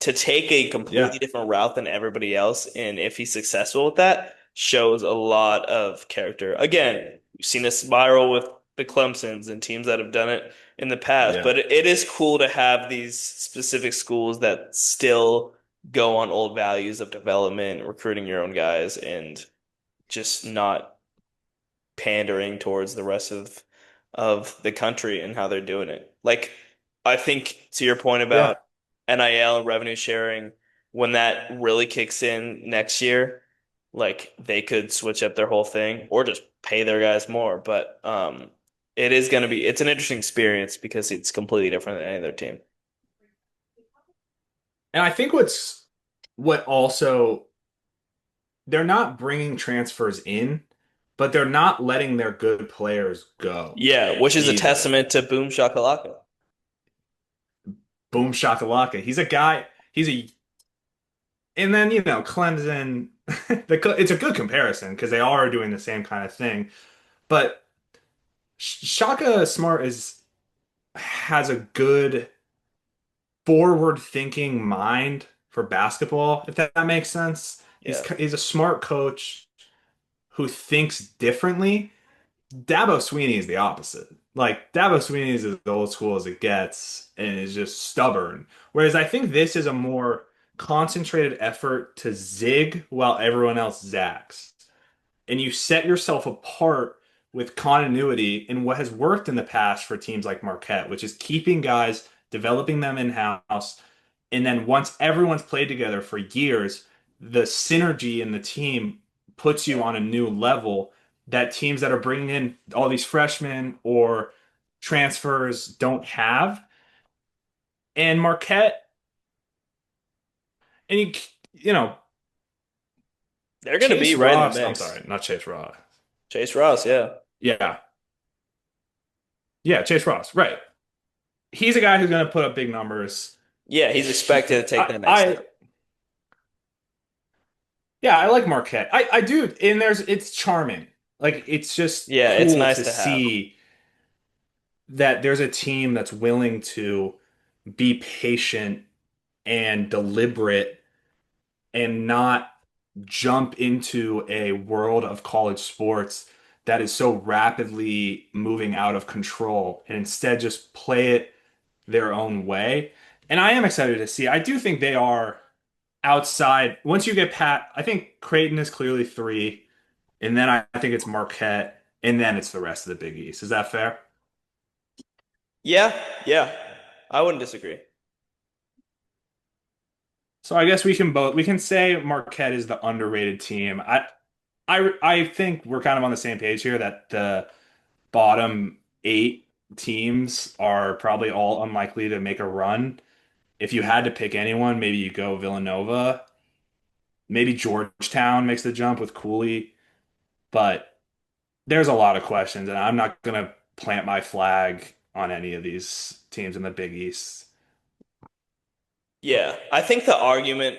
to take a completely Yeah. different route than everybody else, and if he's successful with that, shows a lot of character. Again, we've seen a spiral with the Clemsons and teams that have done it in the past, Yeah. but it is cool to have these specific schools that still go on old values of development, recruiting your own guys, and just not pandering towards the rest of the country and how they're doing it. Like I think to your point about Yeah. NIL and revenue sharing, when that really kicks in next year, like they could switch up their whole thing or just pay their guys more. But it's an interesting experience because it's completely different than any other team. And I think what also they're not bringing transfers in, but they're not letting their good players go Yeah, which is a either. testament to Boom Shakalaka. Boom shakalaka. He's a guy. And then Clemson. It's a good comparison because they are doing the same kind of thing. But Shaka Smart has a good forward-thinking mind for basketball, if that makes sense. Yeah. He's a smart coach who thinks differently. Dabo Sweeney is the opposite. Like Dabo Sweeney is as old school as it gets and is just stubborn. Whereas I think this is a more concentrated effort to zig while everyone else zags. And you set yourself apart with continuity in what has worked in the past for teams like Marquette, which is keeping guys, developing them in-house, and then once everyone's played together for years, the synergy in the team puts you on a new level that teams that are bringing in all these freshmen or transfers don't have. And Marquette, and you know, They're gonna be Chase right in the Ross, I'm mix. sorry, not Chase Ross. Chase Ross, yeah. Yeah. Yeah, Chase Ross, right. He's a guy who's going to put up big numbers. Yeah, he's expected to take that next I step. yeah, I like Marquette. I do, and it's charming. Like it's just Yeah, it's cool nice to to have. see that there's a team that's willing to be patient and deliberate and not jump into a world of college sports that is so rapidly moving out of control and instead just play it their own way. And I am excited to see. I do think they are outside. Once you get Pat, I think Creighton is clearly three, and then I think it's Marquette, and then it's the rest of the Big East. Is that fair? Yeah, yeah. I wouldn't disagree. So I guess we can say Marquette is the underrated team. I think we're kind of on the same page here that the bottom eight teams are probably all unlikely to make a run. If you had to pick anyone, maybe you go Villanova. Maybe Georgetown makes the jump with Cooley, but there's a lot of questions, and I'm not gonna plant my flag on any of these teams in the Big East. Yeah, I think the argument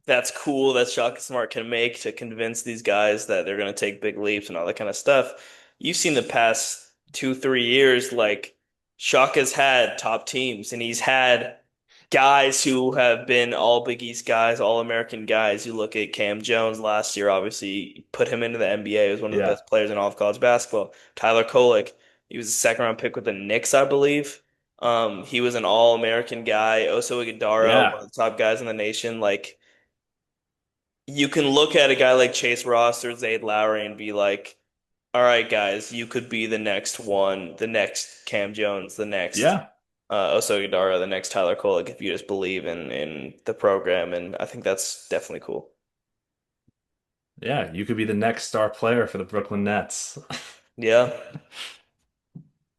that's cool that Shaka Smart can make to convince these guys that they're going to take big leaps and all that kind of stuff. You've seen the past 2, 3 years, like Shaka's had top teams and he's had guys who have been all Big East guys, all American guys. You look at Cam Jones last year, obviously put him into the NBA. He was one of the Yeah. best players in all of college basketball. Tyler Kolek, he was a second round pick with the Knicks, I believe. He was an all American guy. Oso Ighodaro, Yeah. one of the top guys in the nation. Like you can look at a guy like Chase Ross or Zayd Lowry and be like, all right, guys, you could be the next one, the next Cam Jones, the next Yeah. Oso Ighodaro, the next Tyler Kolek, if you just believe in the program. And I think that's definitely cool. Yeah. You could be the next star player for the Brooklyn Nets. Yeah.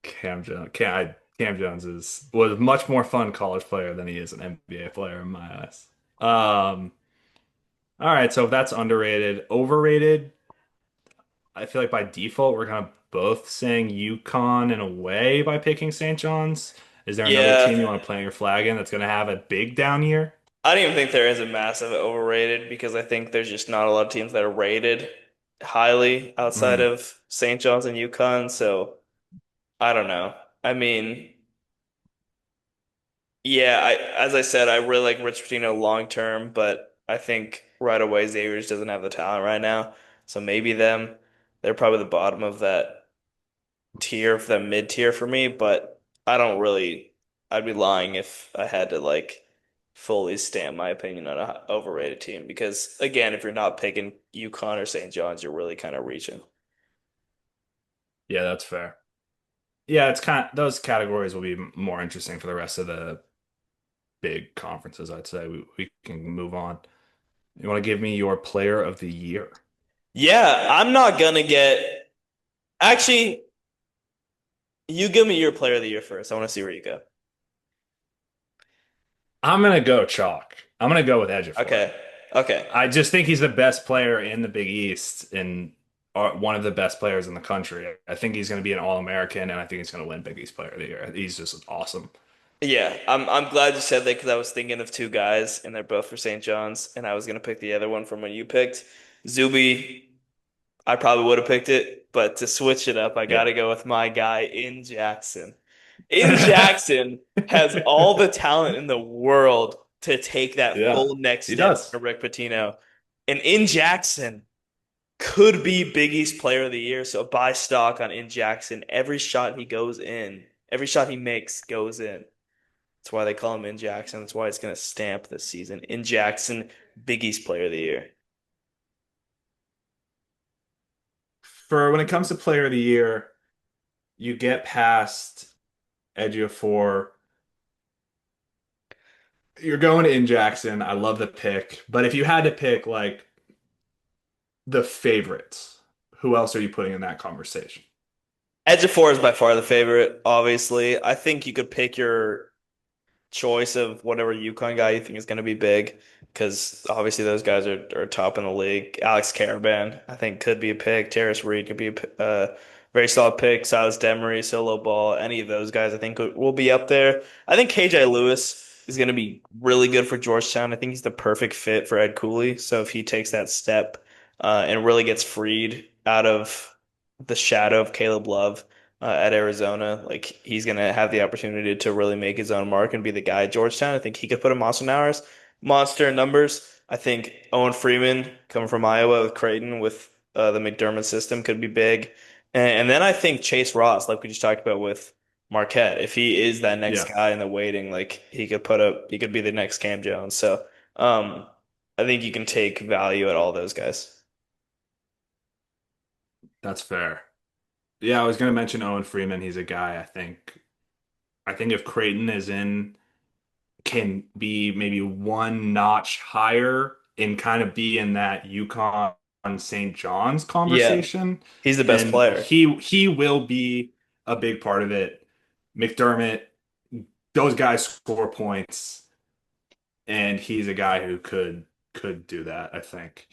Cam Jones was a much more fun college player than he is an NBA player in my eyes. All right, so if that's underrated, overrated, I feel like by default we're kind of both saying UConn in a way by picking St. John's. Is there another team you Yeah. want to plant your flag in that's going to have a big down year? I don't even think there is a massive overrated because I think there's just not a lot of teams that are rated highly outside Mm. of St. John's and UConn. So I don't know. I mean, yeah, as I said, I really like Rich Pitino long term, but I think right away Xavier just doesn't have the talent right now. So maybe them. They're probably the bottom of that tier, for that mid tier for me, but I don't really, I'd be lying if I had to like fully stamp my opinion on a overrated team because again, if you're not picking UConn or St. John's, you're really kind of reaching. Yeah, that's fair. Yeah, it's kind of those categories will be more interesting for the rest of the big conferences, I'd say. We can move on. You want to give me your player of the year? Yeah, I'm not gonna get actually, you give me your player of the year first. I want to see where you go. I'm gonna go chalk. I'm gonna go with Edgefor. Okay. Okay. I just think he's the best player in the Big East and one of the best players in the country. I think he's going to be an All-American, and I think he's going to win Big East Player of the Year. He's just awesome. Yeah, I'm glad you said that because I was thinking of two guys and they're both for St. John's and I was gonna pick the other one from when you picked. Zuby, I probably would have picked it, but to switch it up, I Yeah. gotta go with my guy in Jackson. In Jackson has all the talent in the world to take that Yeah, full next he step does. to Rick Pitino. And in Jackson could be Big East Player of the Year, so buy stock on in Jackson. Every shot he goes in, every shot he makes goes in. That's why they call him in Jackson. That's why it's going to stamp this season. In Jackson, Big East Player of the Year. For when it comes to Player of the Year, you get past Ejiofor. You're going in Jackson. I love the pick, but if you had to pick like the favorites, who else are you putting in that conversation? Edge of four is by far the favorite, obviously. I think you could pick your choice of whatever Uconn guy you think is going to be big, because obviously those guys are top in the league. Alex Caravan, I think, could be a pick. Terrace Reed could be a very solid pick. Silas Demery, Solo Ball, any of those guys, I think will be up there. I think KJ Lewis is going to be really good for Georgetown. I think he's the perfect fit for Ed Cooley. So if he takes that step and really gets freed out of the shadow of Caleb Love at Arizona. Like he's gonna have the opportunity to really make his own mark and be the guy at Georgetown. I think he could put a monster numbers. I think Owen Freeman coming from Iowa with Creighton with the McDermott system could be big. And then I think Chase Ross, like we just talked about with Marquette, if he is that next Yeah, guy in the waiting, like he could be the next Cam Jones. So I think you can take value at all those guys. that's fair. Yeah, I was going to mention Owen Freeman. He's a guy I think if Creighton is in can be maybe one notch higher and kind of be in that UConn St. John's Yeah, conversation, he's the best then player. he will be a big part of it. McDermott, those guys score points, and he's a guy who could do that, I think.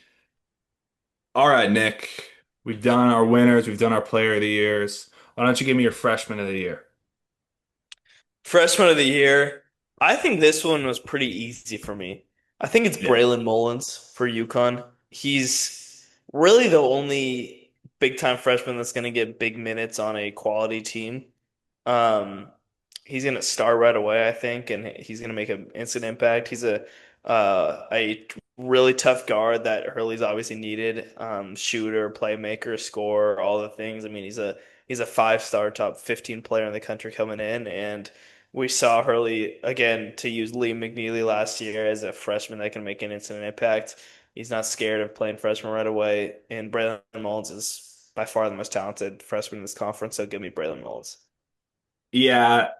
All right, Nick, we've done our winners, we've done our player of the years. Why don't you give me your freshman of the year? Freshman of the year. I think this one was pretty easy for me. I think it's Yeah. Braylon Mullins for UConn. He's really the only big time freshman that's going to get big minutes on a quality team. Um, he's going to start right away, I think, and he's going to make an instant impact. He's a really tough guard that Hurley's obviously needed. Shooter, playmaker, scorer, all the things. I mean, he's a five-star top 15 player in the country coming in, and we saw Hurley again to use Liam McNeely last year as a freshman that can make an instant impact. He's not scared of playing freshman right away, and Braylon Mullins is by far the most talented freshman in this conference, so give me Braylon Mullins. Yeah,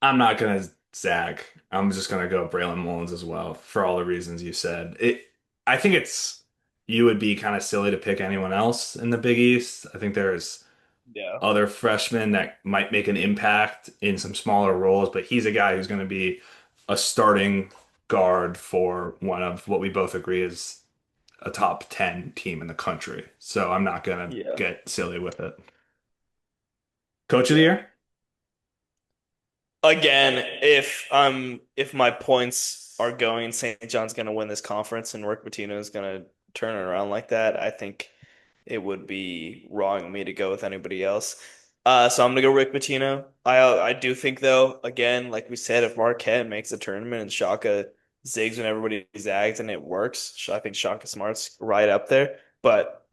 I'm not gonna zag. I'm just gonna go Braylon Mullins as well for all the reasons you said. I think you would be kind of silly to pick anyone else in the Big East. I think there's Yeah. other freshmen that might make an impact in some smaller roles, but he's a guy who's going to be a starting guard for one of what we both agree is a top 10 team in the country. So I'm not going to Yeah. get silly with it. Coach of the Yeah. year? Again, if my points are going, St. John's going to win this conference and Rick Pitino is going to turn it around like that, I think it would be wrong of me to go with anybody else. So I'm gonna go Rick Pitino. I do think though, again, like we said, if Marquette makes a tournament and Shaka zigs when everybody zags and it works, I think Shaka Smart's right up there. But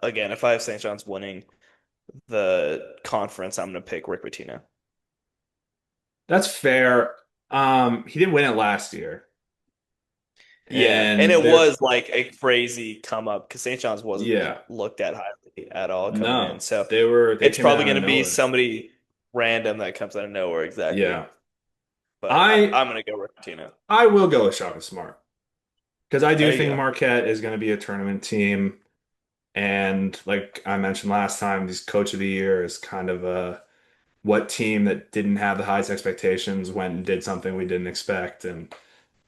again, if I have St. John's winning the conference, I'm gonna pick Rick Pitino. That's fair. He did win it last year. Yeah, and And it there, was like a crazy come up because St. John's wasn't yeah, looked at highly at all coming in. no, So they it's came in probably out going of to be nowhere. somebody random that comes out of nowhere exactly. Yeah. But I I'm going to go Rick Pitino. I will go with Shaka Smart because I do There you think go. Marquette is going to be a tournament team. And like I mentioned last time, this coach of the year is kind of what team that didn't have the highest expectations went and did something we didn't expect. And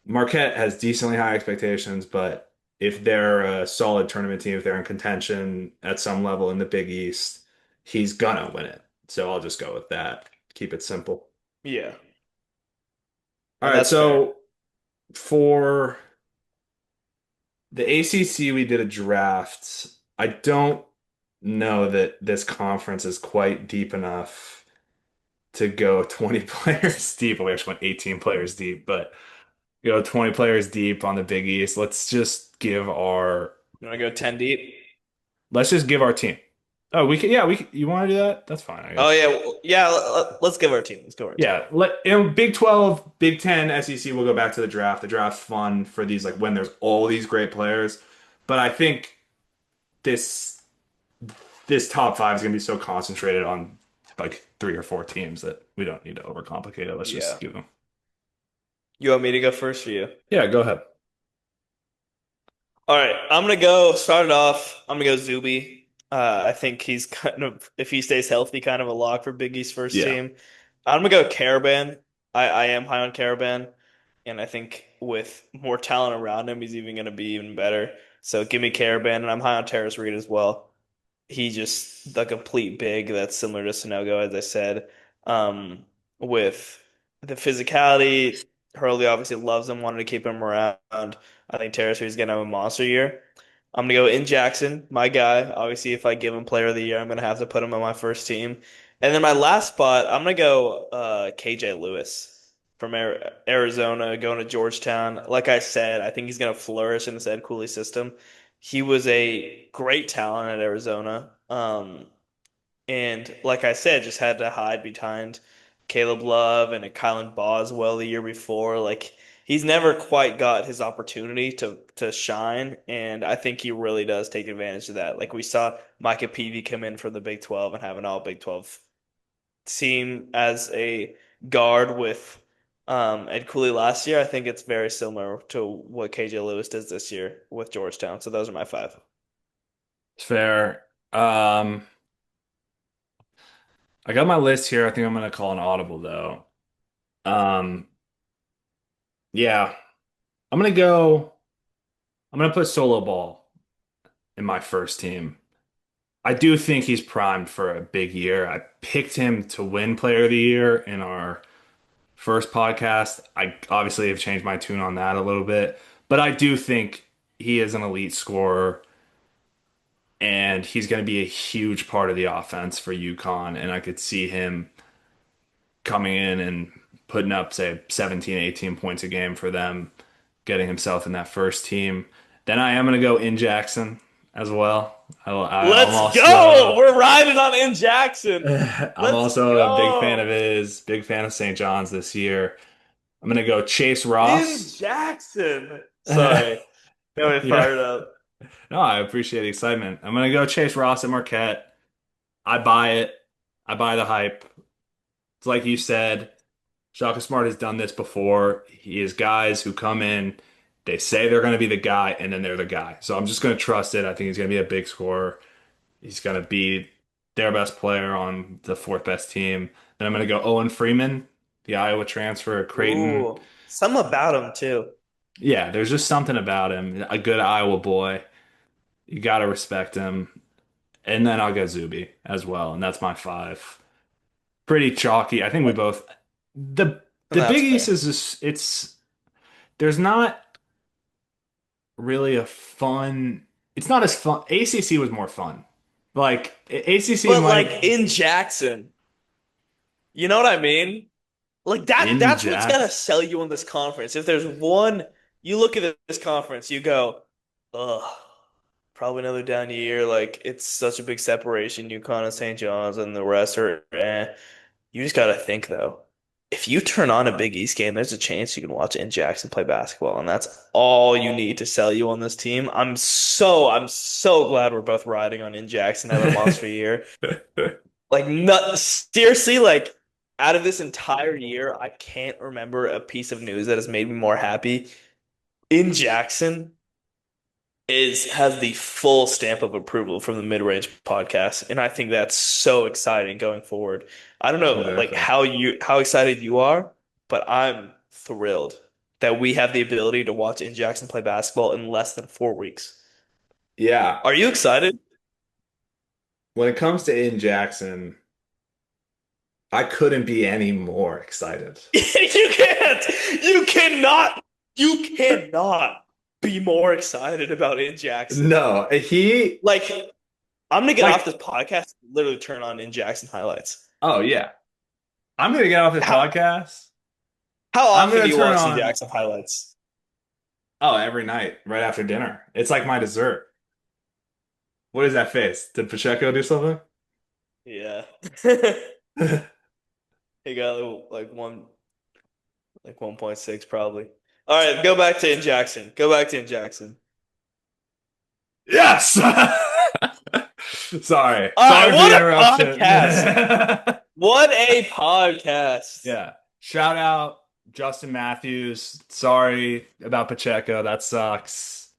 Marquette has decently high expectations, but if they're a solid tournament team, if they're in contention at some level in the Big East, he's gonna win it. So I'll just go with that. Keep it simple. Yeah, All and right, that's fair. so for the ACC, we did a draft. I don't know that this conference is quite deep enough to go 20 players deep. We actually went 18 players deep, but 20 players deep on the Big East. You want to go 10 deep? Let's just give our team. Oh, you want to do that? That's fine, I Oh guess. yeah, yeah. Let's give our team. Let's go our team. Yeah, Big 12, Big 10, SEC, we'll go back to the draft. The draft's fun for these like when there's all these great players. But I think this this top five is gonna be so concentrated on like three or four teams that we don't need to overcomplicate it. Let's just Yeah. give them. You want me to go first for you? Yeah, go ahead. All right, I'm gonna go start it off. I'm gonna go Zuby. I think he's kind of, if he stays healthy, kind of a lock for Big East first Yeah. team. I'm gonna go Caravan. I am high on Caravan, and I think with more talent around him, he's even gonna be even better. So give me Caravan, and I'm high on Terrace Reed as well. He's just the complete big that's similar to Sonogo, as I said. With the physicality, Hurley obviously loves him, wanted to keep him around. I think Terrace is going to have a monster year. I'm going to go in Jackson, my guy. Obviously, if I give him player of the year, I'm going to have to put him on my first team. And then my last spot, I'm going to go KJ Lewis from Arizona, going to Georgetown. Like I said, I think he's going to flourish in this Ed Cooley system. He was a great talent at Arizona. And like I said, just had to hide behind Caleb Love and a Kylan Boswell the year before. Like he's never quite got his opportunity to shine, and I think he really does take advantage of that. Like we saw Micah Peavy come in from the Big 12 and have an all Big 12 team as a guard with Ed Cooley last year. I think it's very similar to what KJ Lewis does this year with Georgetown. So those are my five. It's fair. I got my list here. I think I'm gonna call an audible though. Um, yeah, I'm gonna go. I'm gonna put Solo Ball in my first team. I do think he's primed for a big year. I picked him to win Player of the Year in our first podcast, I obviously have changed my tune on that a little bit, but I do think he is an elite scorer and he's going to be a huge part of the offense for UConn. And I could see him coming in and putting up, say, 17, 18 points a game for them, getting himself in that first team. Then I am going to go in Jackson as well. I'm Let's also go. We're riding on in Jackson. I'm Let's also a big fan of go. his, big fan of St. John's this year. I'm gonna go Chase In Ross. Jackson. Sorry. Got me Yeah. fired up. No, I appreciate the excitement. I'm gonna go Chase Ross at Marquette. I buy it. I buy the hype. It's like you said, Shaka Smart has done this before. He has guys who come in, they say they're gonna be the guy, and then they're the guy. So I'm just gonna trust it. I think he's gonna be a big scorer. He's gonna be their best player on the fourth best team. Then I'm gonna go Owen Freeman, the Iowa transfer, Creighton. Ooh. Something about him too. Yeah, there's just something about him. A good Iowa boy. You gotta respect him. And then I'll go Zuby as well, and that's my five. Pretty chalky. I think we both the And Big that's East fair. is just it's there's not really a fun. It's not as fun. ACC was more fun. Like ACC But like might in Jackson, you know what I mean? Like that in that's what's gonna Jax. sell you in this conference. If there's one, you look at this conference, you go, ugh, probably another down year. Like it's such a big separation, UConn and St. John's and the rest are eh. You just gotta think though. If you turn on a Big East game, there's a chance you can watch in Jackson play basketball, and that's all you need to sell you on this team. I'm so glad we're both riding on in Jackson having a monster year. Like, not, seriously, like, out of this entire year, I can't remember a piece of news that has made me more happy. In Jackson has the full stamp of approval from the mid-range podcast, and I think that's so exciting going forward. I don't know, like, Exactly. how excited you are, but I'm thrilled that we have the ability to watch in Jackson play basketball in less than 4 weeks. Yeah. Are you excited? When it comes to in Jackson, I couldn't be any more excited. You can't. You cannot. You cannot be more excited about In Jackson. No, he Like, I'm gonna get like off this podcast and literally turn on In Jackson highlights. oh yeah. I'm gonna get off this How podcast. how I'm often do gonna you turn watch In on Jackson highlights? every night right after dinner. It's like my dessert. What is that face? Did Pacheco do something? Yeah. He got like 1.6 probably. All right, go back to In Jackson. Go back to In Jackson. Yes. Sorry. All right, Sorry for what the a interruption. podcast. What a podcast. Yeah. Shout out Justin Matthews. Sorry about Pacheco. That sucks.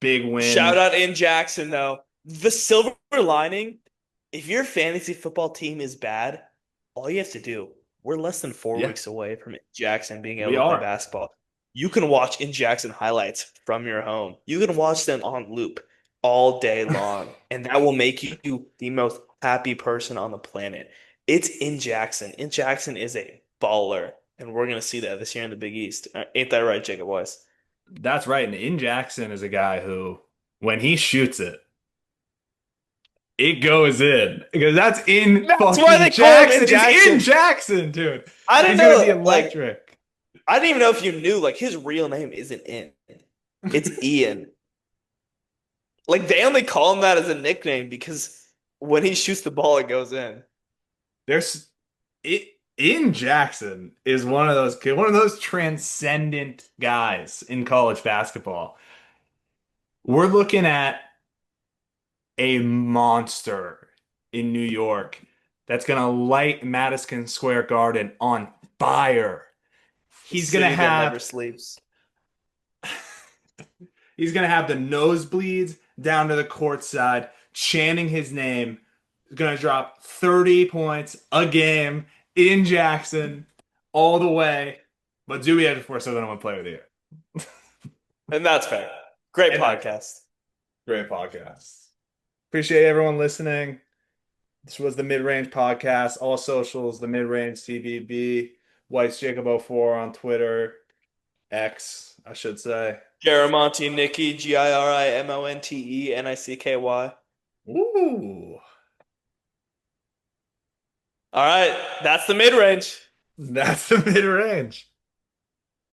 Big Shout win. out In Jackson though. The silver lining, if your fantasy football team is bad, all you have to do, we're less than four Yeah, weeks away from Jackson being able we to play are. basketball. You can watch In Jackson highlights from your home. You can watch them on loop all day long, and that will make you the most happy person on the planet. It's In Jackson. In Jackson is a baller, and we're gonna see that this year in the Big East. Ain't that right, Jacob Weiss? That's right. And In Jackson is a guy who, when he shoots it, it goes in. Because that's in That's why fucking they call him In Jackson. It's in Jackson. Jackson, dude. I didn't He's gonna be know, like, electric. I didn't even know if you knew, like, his real name isn't In. It's Ian. Like, they only call him that as a nickname because when he shoots the ball, it goes in. There's it in Jackson is one of those transcendent guys in college basketball. We're looking at a monster in New York that's gonna light Madison Square Garden on fire. The He's gonna city that never have sleeps. he's gonna have the nosebleeds down to the court side, chanting his name. He's gonna drop 30 points a game in Jackson all the way. But Zuby had, of course, the number one player of the year. And that's fair. Great And podcast. great podcast. Appreciate everyone listening. This was the Mid Range Podcast. All socials, the Mid Range CVB. Weiss Jacob 04 on Twitter. X, I should say. Giramonte Nicky, GIRIMONTE NICKY. Ooh. All right, that's the mid range. That's the mid range.